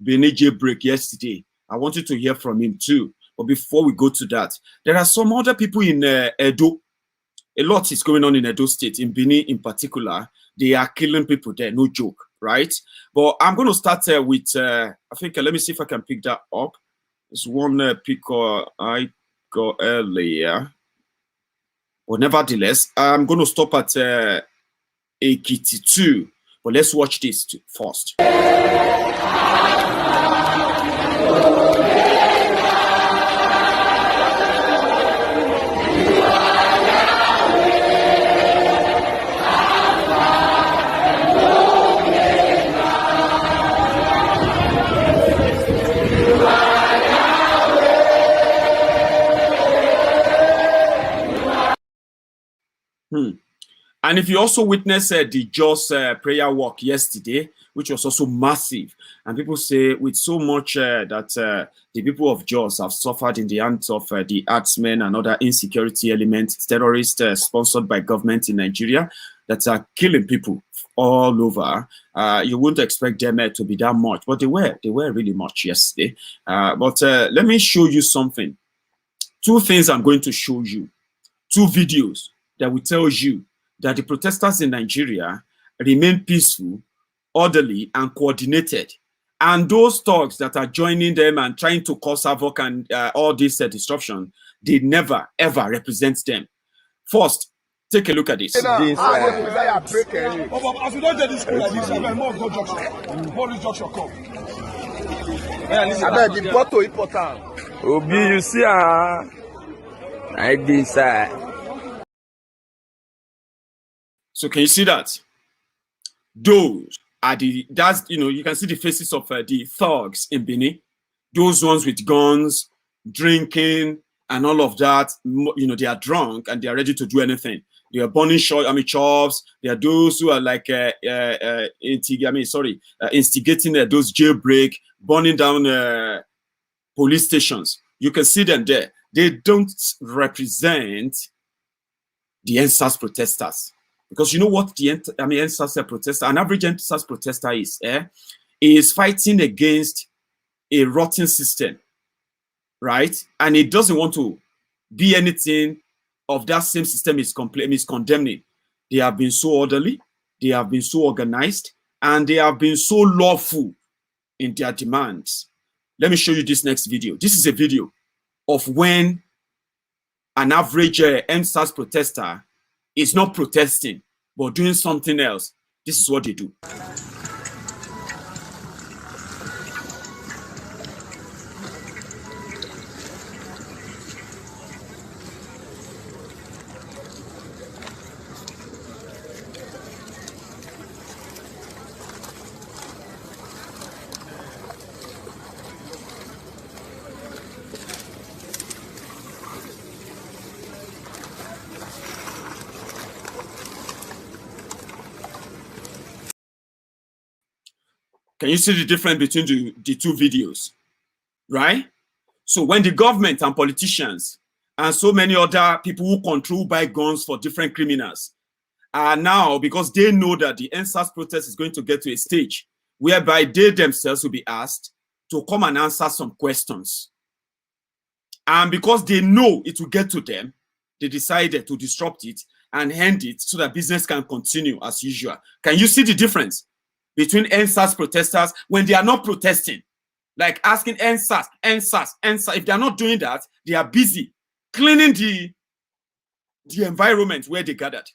Benin jailbreak yesterday. I wanted to hear from him too. But before we go to that, there are some other people in Edo. A lot is going on in Edo State, in Benin in particular. They are killing people there, no joke, right? But I'm going to start with, I think, let me see if I can pick that up. It's one pick I got earlier. But nevertheless, I'm going to stop at Ekiti 2. But let's watch this first. And if you also witnessed the Jos prayer walk yesterday, which was also massive, and people say with so much that the people of Jos have suffered in the hands of the herdsmen and other insecurity elements, terrorists sponsored by government in Nigeria that are killing people all over. You wouldn't expect them to be that much, but they were really much yesterday. But let me show you something. Two things I'm going to show you. Two videos that will tell you that the protesters in Nigeria remain peaceful, orderly, and coordinated. And those thugs that are joining them and trying to cause havoc and all this disruption, they never, ever represent them. First, take a look at this. Obi, you see, like this. So can you see that? Those are that's, you know, you can see the faces of the thugs in Benin. Those ones with guns, drinking, and all of that. You know, they are drunk and they are ready to do anything. They are burning chops. There are those who are like instigating those jailbreak, burning down police stations. You can see them there. They don't represent the NSAS protesters. Because you know what the NSAS protester, an average NSAS protester is fighting against a rotten system, right? And it doesn't want to be anything of that same system is condemning. They have been so orderly, they have been so organized, and they have been so lawful in their demands. Let me show you this next video. This is a video of when an average NSAS protester is not protesting, but doing something else. This is what they do. Can you see the difference between the two videos, right? So when the government and politicians and so many other people who control buy guns for different criminals are now, because they know that the NSAS protest is going to get to a stage whereby they themselves will be asked to come and answer some questions. And because they know it will get to them, they decided to disrupt it and end it so that business can continue as usual. Can you see the difference between NSAS protesters when they are not protesting? Like asking NSAS. If they are not doing that, they are busy cleaning the environment where they gathered.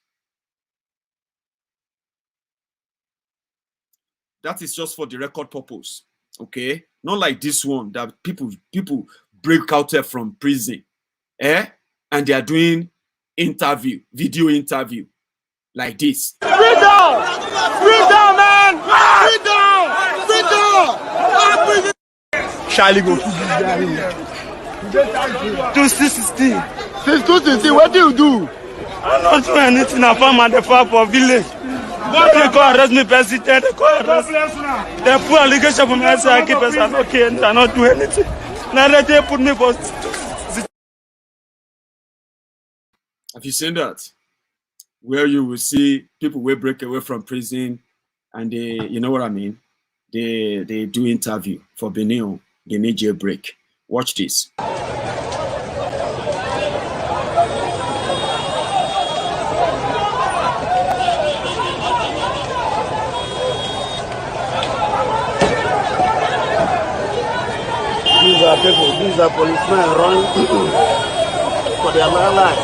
That is just for the record purpose, okay? Not like this one that people break out from prison, and they are doing video interview like this. Freedom! Freedom, man! Freedom! Freedom! Charlie go. 216. Since 216, what do you do? I don't do anything. I found my default for village. They go arrest me, president. They go arrest me. They put allegation for me. I say I keep us okay, and I not do anything. Now they put me for. Have you seen that? Where you will see people will break away from prison, and they, you know what I mean? They do interview for Benin. They need jailbreak. Watch this. These are people, these are policemen running for their life.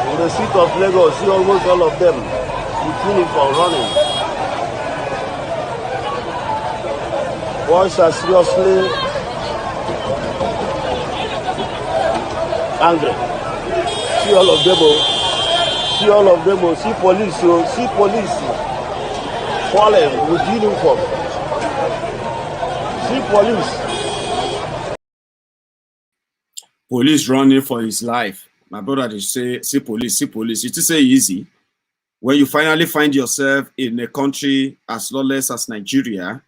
In the city of Lagos, see almost all of them with uniform running. Boys are seriously angry. See all of them, see police falling with uniform. See police. Police running for his life. My brother, they say, see police. It is say easy. When you finally find yourself in a country as lawless as Nigeria,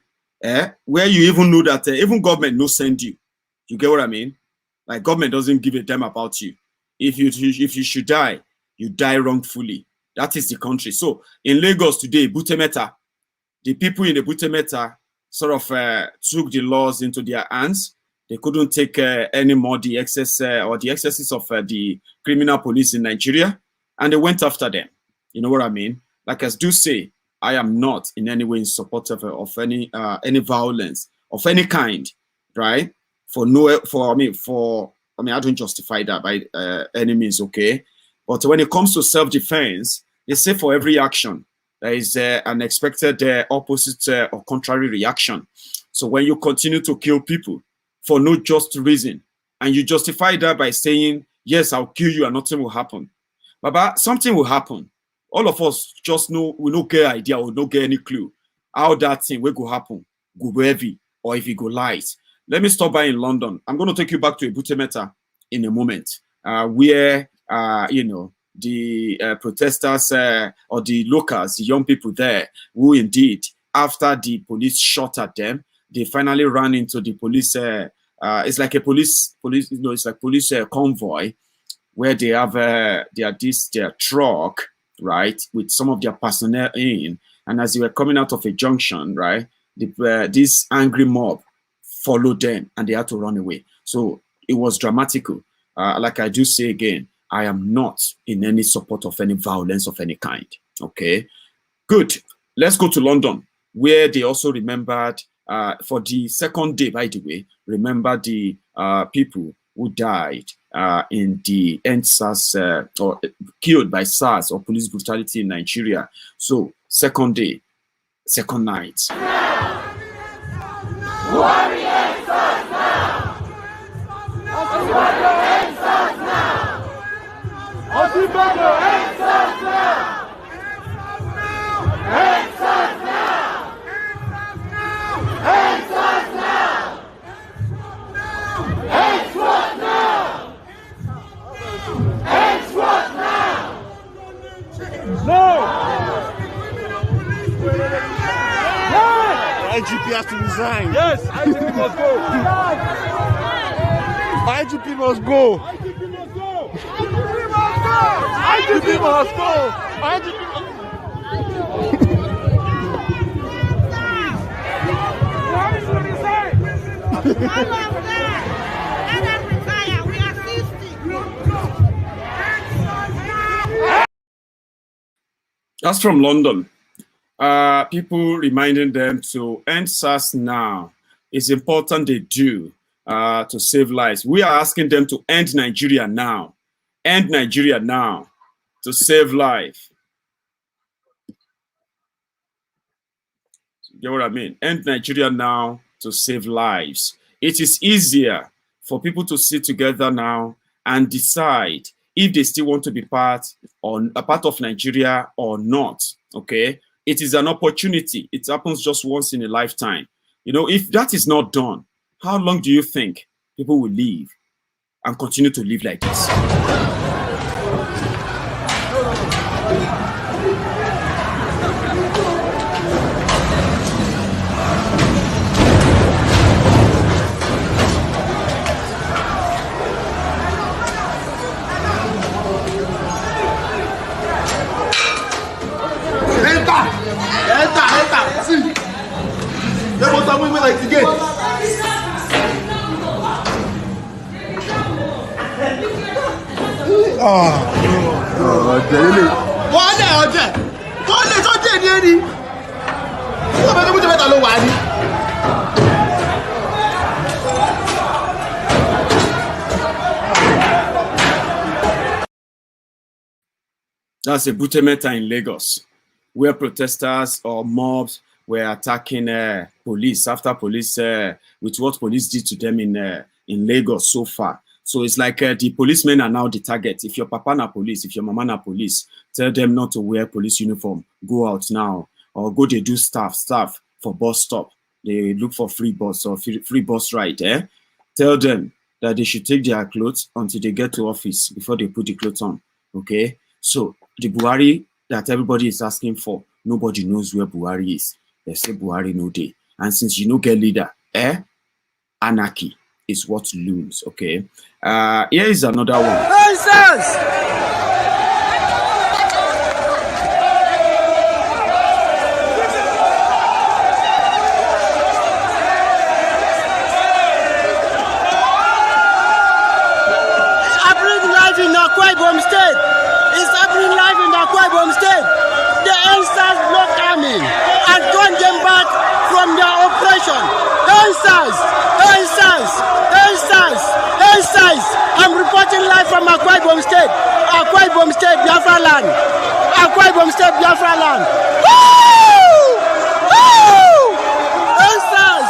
where you even know that even government no send you. You get what I mean? Like government doesn't give a damn about you. If you should die, you die wrongfully. That is the country. So in Lagos today, Butemeta, the people in the Butemeta sort of took the laws into their hands. They couldn't take any more the excesses of the criminal police in Nigeria, and they went after them. You know what I mean? Like I do say, I am not in any way in support of any violence of any kind, right? I don't justify that by any means, okay? But when it comes to self-defense, they say for every action there is an expected opposite or contrary reaction. So when you continue to kill people for no just reason, and you justify that by saying, yes, I'll kill you and nothing will happen. Baba, something will happen. All of us just know, we don't get idea, we don't get any clue how that thing will go happen, go heavy, or if it go light. Let me stop by in London. I'm going to take you back to Butemeta in a moment, where, the protesters or the locals, the young people there, who indeed, after the police shot at them, they finally ran into the police. It's like a police, it's like police convoy, where they have their truck, right, with some of their personnel in, and as they were coming out of a junction, right, this angry mob followed them, and they had to run away. So it was dramatical. Like I do say again, I am not in any support of any violence of any kind. Okay, good. Let's go to London, where they also remembered. For the second day, by the way, remember the people who died in the NSAS or killed by SARS or police brutality in Nigeria. So, second day, second night. Buhari NSAS now! Buhari NSAS now! NSAS now! IGP has to resign. Yes, IGP must go. IGP must go. IGP must go. That's from London. People reminding them to end SARS now. It's important they do to save lives. We are asking them to end Nigeria now. End Nigeria now to save life. You know what I mean? End Nigeria now to save lives. It is easier for people to sit together now and decide if they still want to be part of Nigeria or not. Okay, it is an opportunity. It happens just once in a lifetime. You know, if that is not done, how long do you think people will live and continue to live like this? Enter. See. They want to move like the gate. That's a Butemeta in Lagos, where protesters or mobs were attacking police after police, with what police did to them in Lagos so far. So it's like the policemen are now the target. If your papa na police, if your mama na police, tell them not to wear police uniform. Go out now, or go they do staff for bus stop. They look for free bus or free bus ride. Tell them that they should take their clothes until they get to office before they put the clothes on. Okay, so the Buhari that everybody is asking for, nobody knows where Buhari is. They say Buhari no day. And since you no get leader, anarchy is what looms. Okay. Here is another one. Nonsense! Happening live in Akwa Ibom State. It's happening live in Akwa Ibom State. The NSAS block army has turned them back from their oppression. NSAS. I'm reporting live from Akwa Ibom State. Akwa Ibom State, Biafra land. Akwa Ibom State, Biafra land. Woo! Woo! NSAS.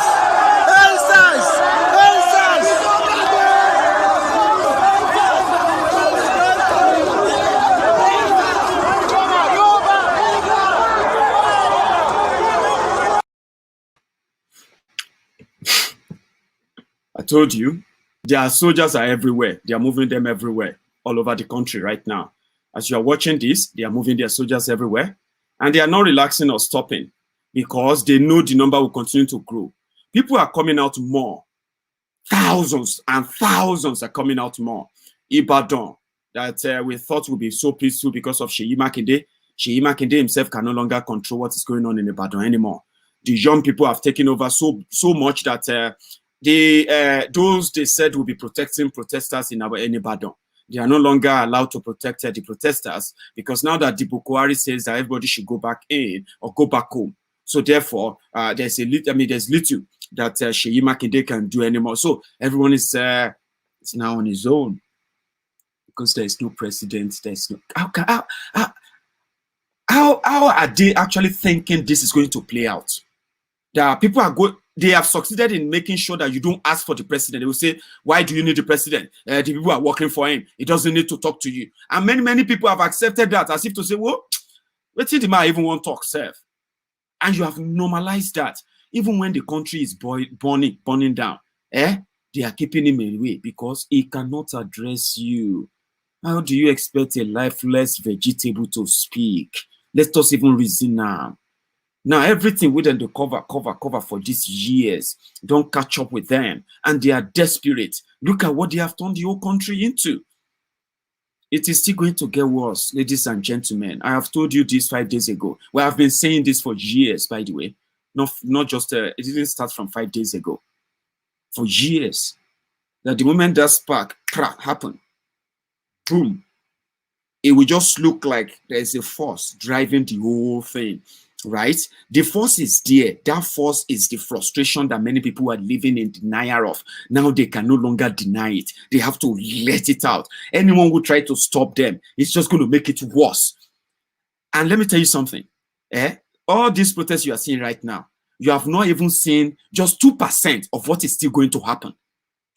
I told you, their soldiers are everywhere. They are moving them everywhere, all over the country right now. As you are watching this, they are moving their soldiers everywhere, and they are not relaxing or stopping because they know the number will continue to grow. People are coming out more. Thousands and thousands are coming out more. Ibadan, that we thought would be so peaceful because of Seyi Makinde. Seyi Makinde himself can no longer control what is going on in Ibadan anymore. The young people have taken over so much that those they said will be protecting protesters in Ibadan, they are no longer allowed to protect the protesters because now that the Buhari says that everybody should go back in or go back home. So therefore, there's little that Seyi Makinde can do anymore. So everyone is now on his own because there is no president. There's no how are they actually thinking this is going to play out? They have succeeded in making sure that you don't ask for the president. They will say, why do you need the president? The people are working for him. He doesn't need to talk to you. And many people have accepted that as if to say, well, wait till the man even want to talk, self. And you have normalized that. Even when the country is burning down, they are keeping him away because he cannot address you. How do you expect a lifeless vegetable to speak? Let us even reason now. Now, everything within the cover for these years don't catch up with them, and they are desperate. Look at what they have turned the whole country into. It is still going to get worse, ladies and gentlemen. I have told you this 5 days ago. Well, I've been saying this for years, by the way. Not just, it didn't start from 5 days ago. For years. That the moment that spark happened, boom, it will just look like there's a force driving the whole thing, right? The force is there. That force is the frustration that many people are living in denial of. Now they can no longer deny it. They have to let it out. Anyone who try to stop them, it's just going to make it worse. And let me tell you something. All these protests you are seeing right now, you have not even seen just 2% of what is still going to happen.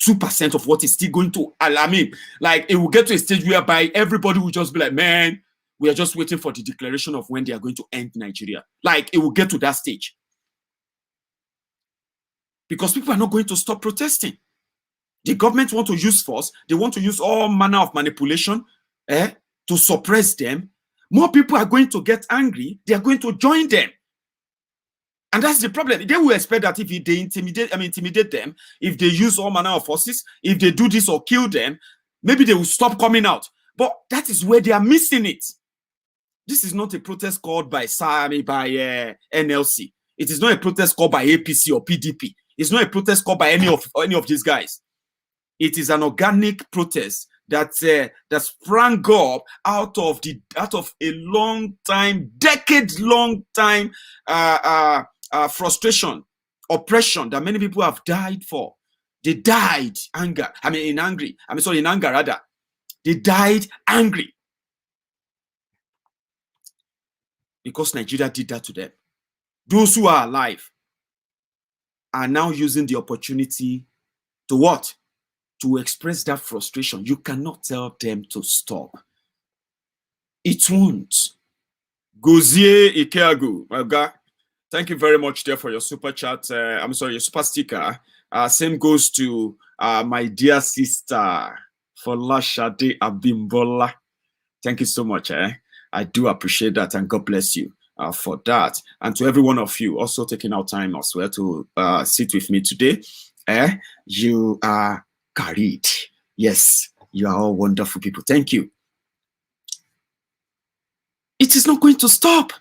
2% of what is still going to alarm. Like, it will get to a stage whereby everybody will just be like, man, we are just waiting for the declaration of when they are going to end Nigeria. Like, it will get to that stage. Because people are not going to stop protesting. The government want to use force. They want to use all manner of manipulation to suppress them. More people are going to get angry. They are going to join them. And that's the problem. They will expect that if they intimidate them, if they use all manner of forces, if they do this or kill them, maybe they will stop coming out. But that is where they are missing it. This is not a protest called by NLC. It is not a protest called by APC or PDP. It's not a protest called by any of these guys. It is an organic protest that sprang up out of a long time, decade-long time frustration, oppression that many people have died for. They died in anger rather. They died angry because Nigeria did that to them. Those who are alive are now using the opportunity to what? To express that frustration. You cannot tell them to stop. It won't. Gozie Ikeagu, my guy. Thank you very much there for your super chat. Your super sticker. Same goes to my dear sister, Folashade Abimbola. Thank you so much. I do appreciate that, and God bless you for that. And to every one of you also taking out time as well to sit with me today. You are carried. Yes, you are all wonderful people. Thank you. It is not going to stop.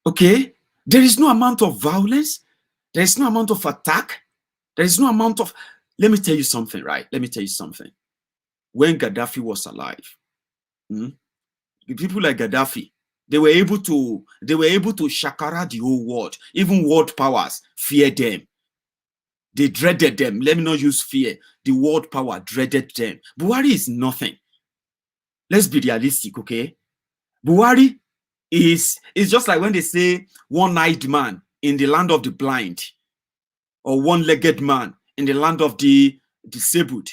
Okay? There is no amount of violence. There is no amount of attack. There is no amount of... Let me tell you something, right? Let me tell you something. When Gaddafi was alive, people like Gaddafi, they were able to shakara the whole world. Even world powers feared them. They dreaded them. Let me not use fear. The world power dreaded them. Buhari is nothing. Let's be realistic, okay? Buhari is just like when they say one-eyed man in the land of the blind, or one-legged man in the land of the disabled,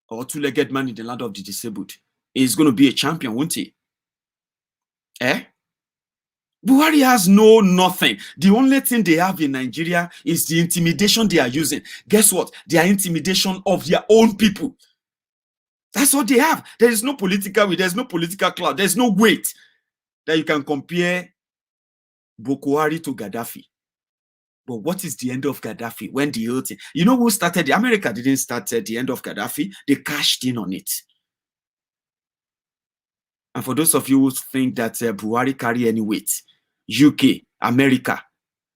or two-legged man in the land of the disabled. He's going to be a champion, won't he? Buhari has nothing. The only thing they have in Nigeria is the intimidation they are using. Guess what? They are intimidation of their own people. That's what they have. There is no political weight. There's no political clout. There's no weight that you can compare Buhari to Gaddafi. But what is the end of Gaddafi? When the whole thing, you know who started? America didn't start the end of Gaddafi. They cashed in on it. And for those of you who think that Buhari carry any weight, UK, America,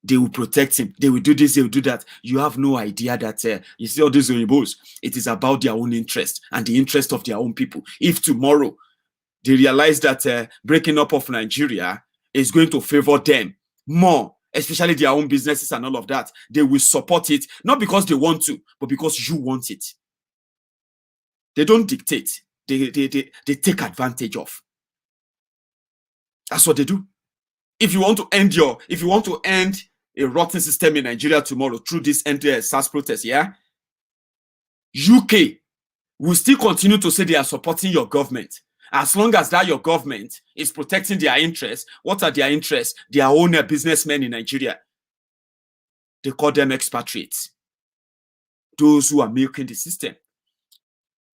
they will protect him. They will do this, they will do that. You have no idea that, you see all these Oyinbos, it is about their own interest and the interest of their own people. If tomorrow they realize that breaking up of Nigeria is going to favor them more, especially their own businesses and all of that, they will support it, not because they want to, but because you want it. They don't dictate. They take advantage of. That's what they do. If you want to end a rotten system in Nigeria tomorrow through this SARS protest, UK will still continue to say they are supporting your government. As long as that your government is protecting their interests. What are their interests? Their own businessmen in Nigeria. They call them expatriates. Those who are milking the system.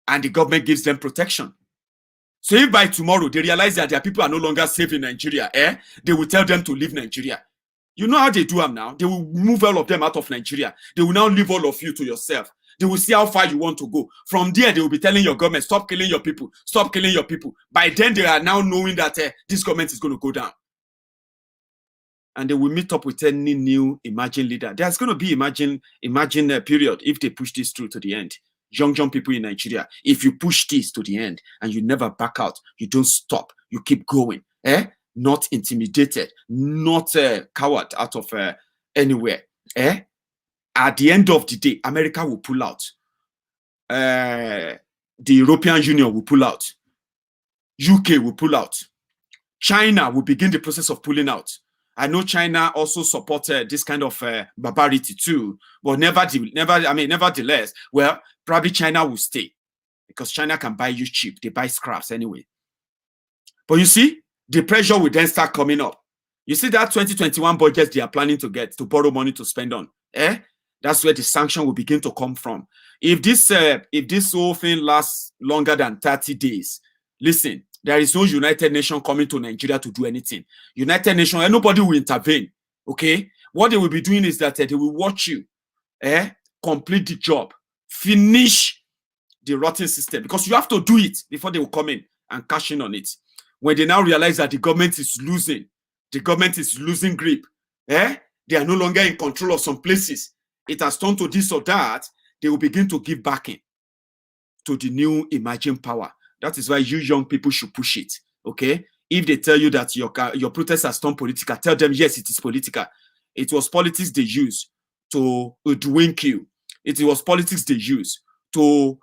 And the government gives them protection. So if by tomorrow they realize that their people are no longer safe in Nigeria, they will tell them to leave Nigeria. You know how they do them now? They will move all of them out of Nigeria. They will now leave all of you to yourself. They will see how far you want to go. From there, they will be telling your government, stop killing your people, stop killing your people. By then, they are now knowing that this government is going to go down. And they will meet up with any new emerging leader. There's going to be emerging period if they push this through to the end. Young people in Nigeria, if you push this to the end and you never back out, you don't stop, you keep going, not intimidated, not coward out of anywhere, at the end of the day, America will pull out. The European Union will pull out. UK will pull out. China will begin the process of pulling out. I know China also supported this kind of barbarity too, but nevertheless, well, probably China will stay because China can buy you cheap. They buy scraps anyway. But you see, the pressure will then start coming up. You see that 2021 budget they are planning to get to borrow money to spend on, that's where the sanction will begin to come from. If this whole thing lasts longer than 30 days, listen, there is no United Nations coming to Nigeria to do anything. United Nations, nobody will intervene. Okay? What they will be doing is that they will watch you, complete the job, finish the rotten system, because you have to do it before they will come in and cash in on it. When they now realize that the government is losing grip, they are no longer in control of some places. It has turned to this or that. They will begin to give backing to the new emerging power. That is why you young people should push it, okay? If they tell you that your protest has turned political, tell them, yes, it is political. It was politics they used to hoodwink you. It was politics they used to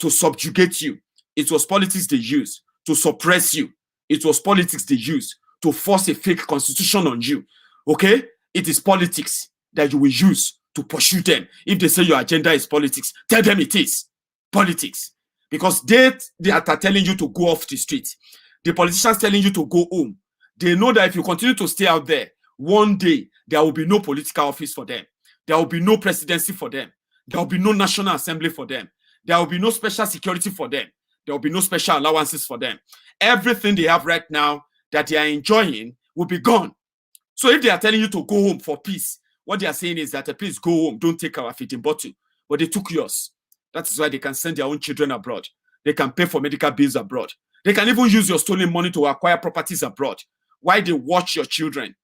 subjugate you. It was politics they used to suppress you. It was politics they used to force a fake constitution on you, okay? It is politics that you will use to pursue them. If they say your agenda is politics, tell them it is politics. Because they are telling you to go off the street. The politicians telling you to go home. They know that if you continue to stay out there, one day there will be no political office for them. There will be no presidency for them. There will be no national assembly for them. There will be no special security for them. There will be no special allowances for them. Everything they have right now that they are enjoying will be gone. So if they are telling you to go home for peace, what they are saying is that please go home, don't take our feeding bottle. But they took yours. That is why they can send their own children abroad. They can pay for medical bills abroad. They can even use your stolen money to acquire properties abroad. Why they watch your children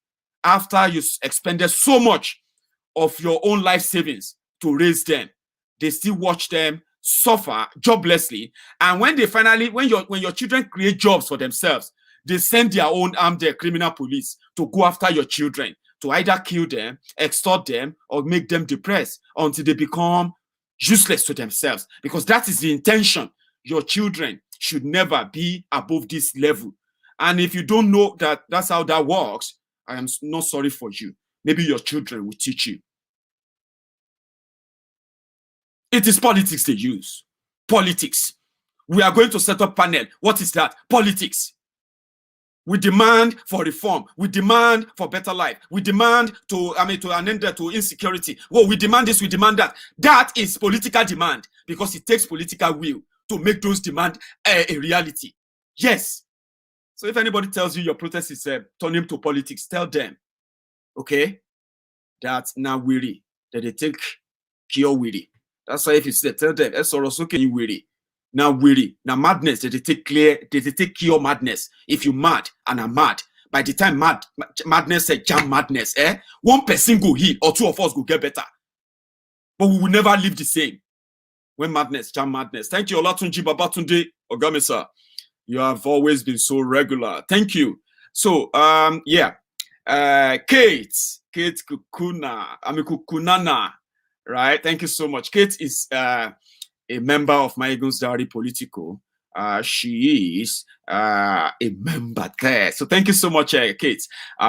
after you expended so much of your own life savings to raise them? They still watch them suffer joblessly. And when they finally, when your children create jobs for themselves, they send their own armed criminal police to go after your children, to either kill them, extort them, or make them depressed until they become useless to themselves. Because that is the intention. Your children should never be above this level. And if you don't know that that's how that works, I am not sorry for you. Maybe your children will teach you. It is politics they use. Politics. We are going to set up panel. What is that? Politics. We demand for reform. We demand for better life. We demand to an end to insecurity. Well, we demand this, we demand that. That is political demand, because it takes political will to make those demands a reality. Yes. So if anybody tells you your protest is turning to politics, tell them, okay, that now weary, that they take cure weary. That's why if you say, tell them, okay, you weary. Now weary, now madness, they take cure madness. If you mad and are mad, by the time madness jam madness, one person go heal or two of us go get better. But we will never live the same when madness jam madness. Thank you, Olatunji Babatunde Ogamisa. You have always been so regular. Thank you. So Kate Kukunana, right? Thank you so much. Kate is a member of Maiyegun's Diary Political. She is a member there. So thank you so much, Kate,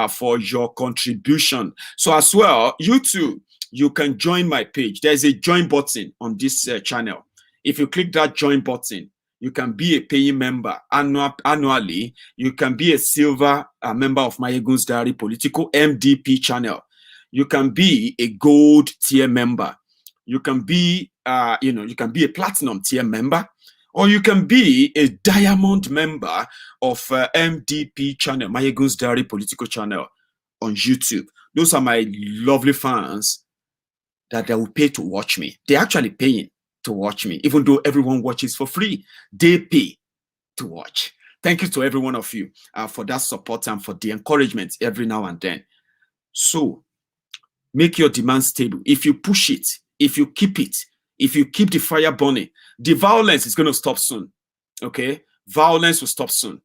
for your contribution. So as well, you too, you can join my page. There's a join button on this channel. If you click that join button, you can be a paying member annually. You can be a silver member of Maiyegun's Diary Political MDP channel. You can be a gold tier member. You can be, you can be a platinum tier member, or you can be a diamond member of MDP channel, Maiyegun's Diary Political channel on YouTube. Those are my lovely fans that they will pay to watch me. They're actually paying to watch me, even though everyone watches for free. They pay to watch. Thank you to every one of you for that support and for the encouragement every now and then. So make your demand stable. If you push it, if you keep it, if you keep the fire burning, the violence is going to stop soon. Okay? Violence will stop soon.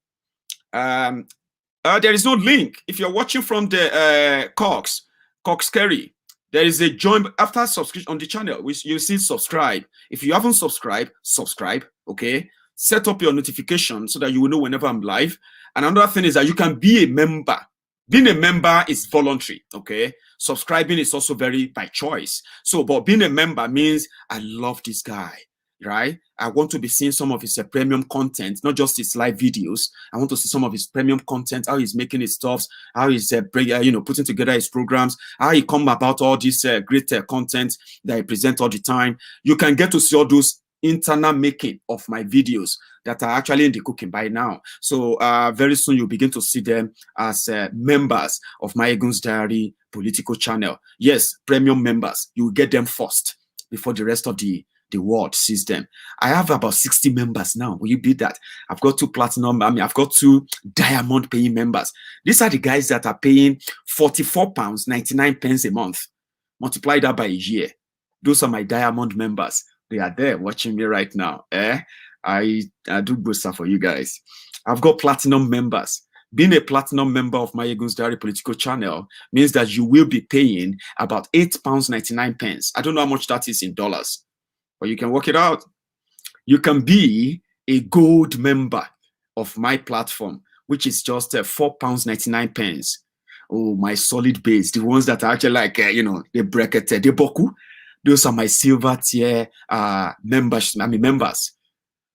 There is no link. If you're watching from the Cox Kerry, there is a join after subscription on the channel, which you see subscribe. If you haven't subscribed, subscribe. Okay? Set up your notification so that you will know whenever I'm live. And another thing is that you can be a member. Being a member is voluntary, okay? Subscribing is also very by choice. So, but being a member means I love this guy, right? I want to be seeing some of his premium content, not just his live videos. I want to see some of his premium content, how he's making his stuff, how he's putting together his programs, how he come about all this great content that I present all the time. You can get to see all those internal making of my videos that are actually in the cooking by now. So very soon you'll begin to see them as members of Maiyegun's Diary political channel. Yes, premium members. You will get them first before the rest of the world sees them. I have about 60 members now. Will you beat that? I've got 2 platinum. I've got 2 diamond paying members. These are the guys that are paying £44.99 a month. Multiply that by a year. Those are my diamond members. They are there watching me right now. I do good stuff for you guys. I've got platinum members. Being a platinum member of Maiyegun's Diary political channel means that you will be paying about £8.99. I don't know how much that is in dollars, but you can work it out. You can be a gold member of my platform, which is just £4.99. Oh, my solid base. The ones that are actually like, they bracketed, they boku. Those are my silver tier members.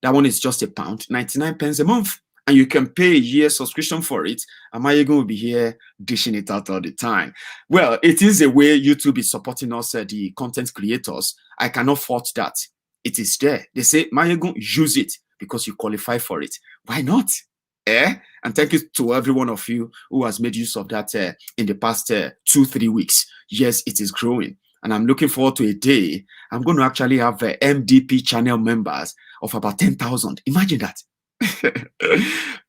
That one is just £1.99 a month. And you can pay a year subscription for it. And Maiyegun will be here dishing it out all the time. Well, it is a way YouTube is supporting us, the content creators. I cannot fault that. It is there. They say, Maiyegun, use it because you qualify for it. Why not? And thank you to every one of you who has made use of that in the past 2-3 weeks. Yes, it is growing. And I'm looking forward to a day I'm going to actually have MDP channel members of about 10,000. Imagine that.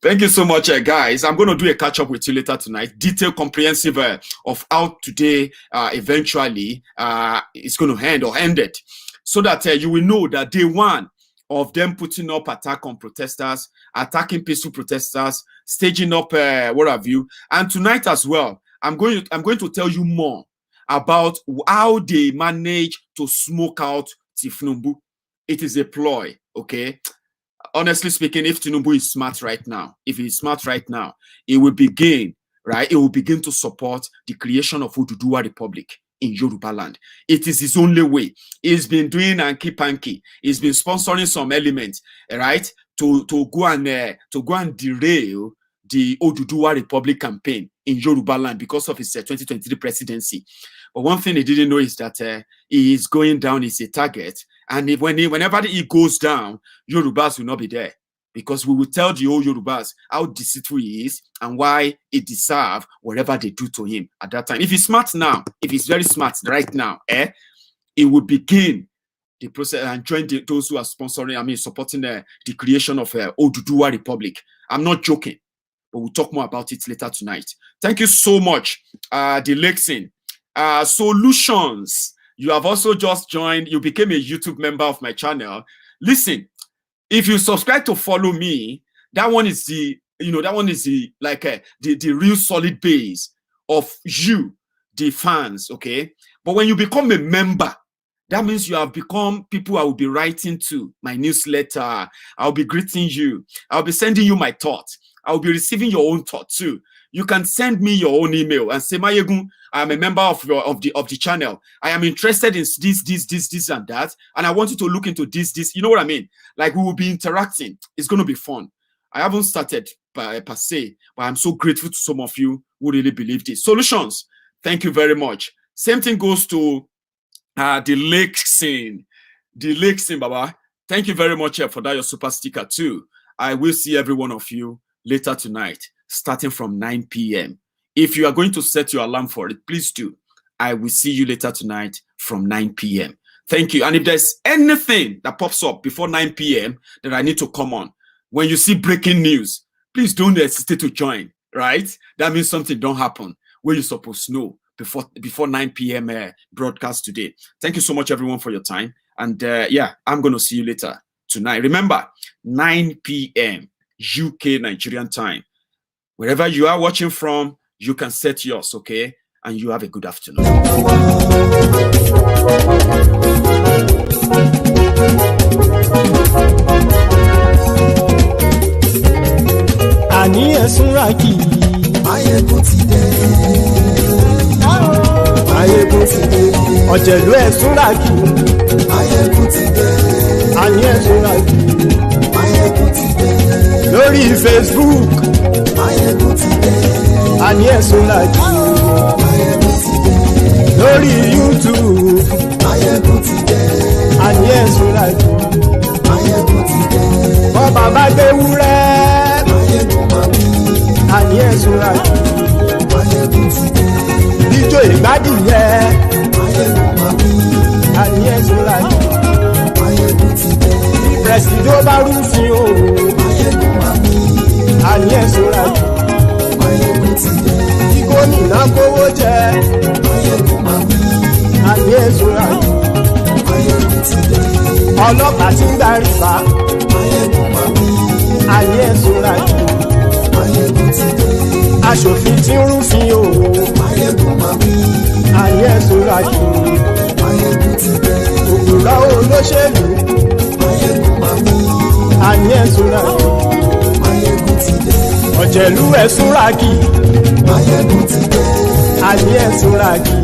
Thank you so much, guys. I'm going to do a catch up with you later tonight. Detailed, comprehensive of how today eventually is going to end or ended, so that you will know that day one of them putting up attack on protesters, attacking peaceful protesters, staging up what have you. And tonight as well, I'm going to tell you more about how they manage to smoke out Tinubu. It is a ploy, okay? Honestly speaking, if Tinubu is smart right now, it will begin, right? It will begin to support the creation of Oduduwa Republic in Yoruba land. It is his only way. He's been doing hanky-panky. He's been sponsoring some elements, right? To go and derail the Oduduwa Republic campaign in Yoruba land because of his 2023 presidency. But one thing he didn't know is that he is going down is a target. And whenever he goes down, Yorubas will not be there. Because we will tell the old Yorubas how deceitful he is and why he deserves whatever they do to him at that time. If he's smart now, if he's very smart right now, he will begin the process and join those who are sponsoring, supporting the creation of Oduduwa Republic. I'm not joking, but we'll talk more about it later tonight. Thank you so much, the Lexin. Solutions. You have also just joined. You became a YouTube member of my channel. Listen, if you subscribe to follow me, that one is the real solid base of you, the fans. Okay, but when you become a member, that means you have become people I will be writing to, my newsletter. I'll be greeting you. I'll be sending you my thoughts. I'll be receiving your own thoughts too. You can send me your own email and say, Maiyegun, I'm a member of the channel. I am interested in this and that, and I want you to look into this. You know what I mean? Like, we will be interacting. It's going to be fun. I haven't started per se, but I'm so grateful to some of you who really believe this. Solutions. Thank you very much. Same thing goes to the lake scene. The lake scene, Baba. Thank you very much for that, your super sticker too. I will see every one of you later tonight, starting from 9 p.m. If you are going to set your alarm for it, please do. I will see you later tonight from 9 p.m. Thank you. And if there's anything that pops up before 9 p.m. that I need to come on, when you see breaking news, please don't hesitate to join, right? That means something don't happen where you're supposed to know before 9 p.m. broadcast today. Thank you so much, everyone, for your time. And yeah, I'm going to see you later tonight. Remember, 9 p.m. UK Nigerian time. Wherever you are watching from, you can set yours, okay? And you have a good afternoon. Ani esunraki Maiyegun ti dé. Maiyegun ti dé. Ọ̀jẹ̀lú esunraki Maiyegun ti dé. Ani esunraki Maiyegun ti dé. Lórí Facebook Maiyegun ti dé. Ani esunraki Maiyegun ti dé. Lórí YouTube Maiyegun ti dé. Ani esunraki Maiyegun ti dé. Bọ́ba bá gbé wúrẹ́ Ani esunraki Maiyegun ti dé. Ijó ìgbádìyẹ Ani esunraki Maiyegun ti dé. Presido bá rúfin o Ani esunraki Maiyegun ti dé. Kí gómìnà kówó jẹ Ani esunraki Maiyegun ti dé. Ọlọ́pàá tí ń gba rìbá Ani esunraki Maiyegun ti dé. Aṣòfin tí ń rúfin o Ani esunraki Maiyegun ti dé. Òpùrọ́ olóṣèlú Ani esunraki Maiyegun ti dé. Ọ̀jẹ̀lú esunraki Maiyegun ti dé. Ani esunraki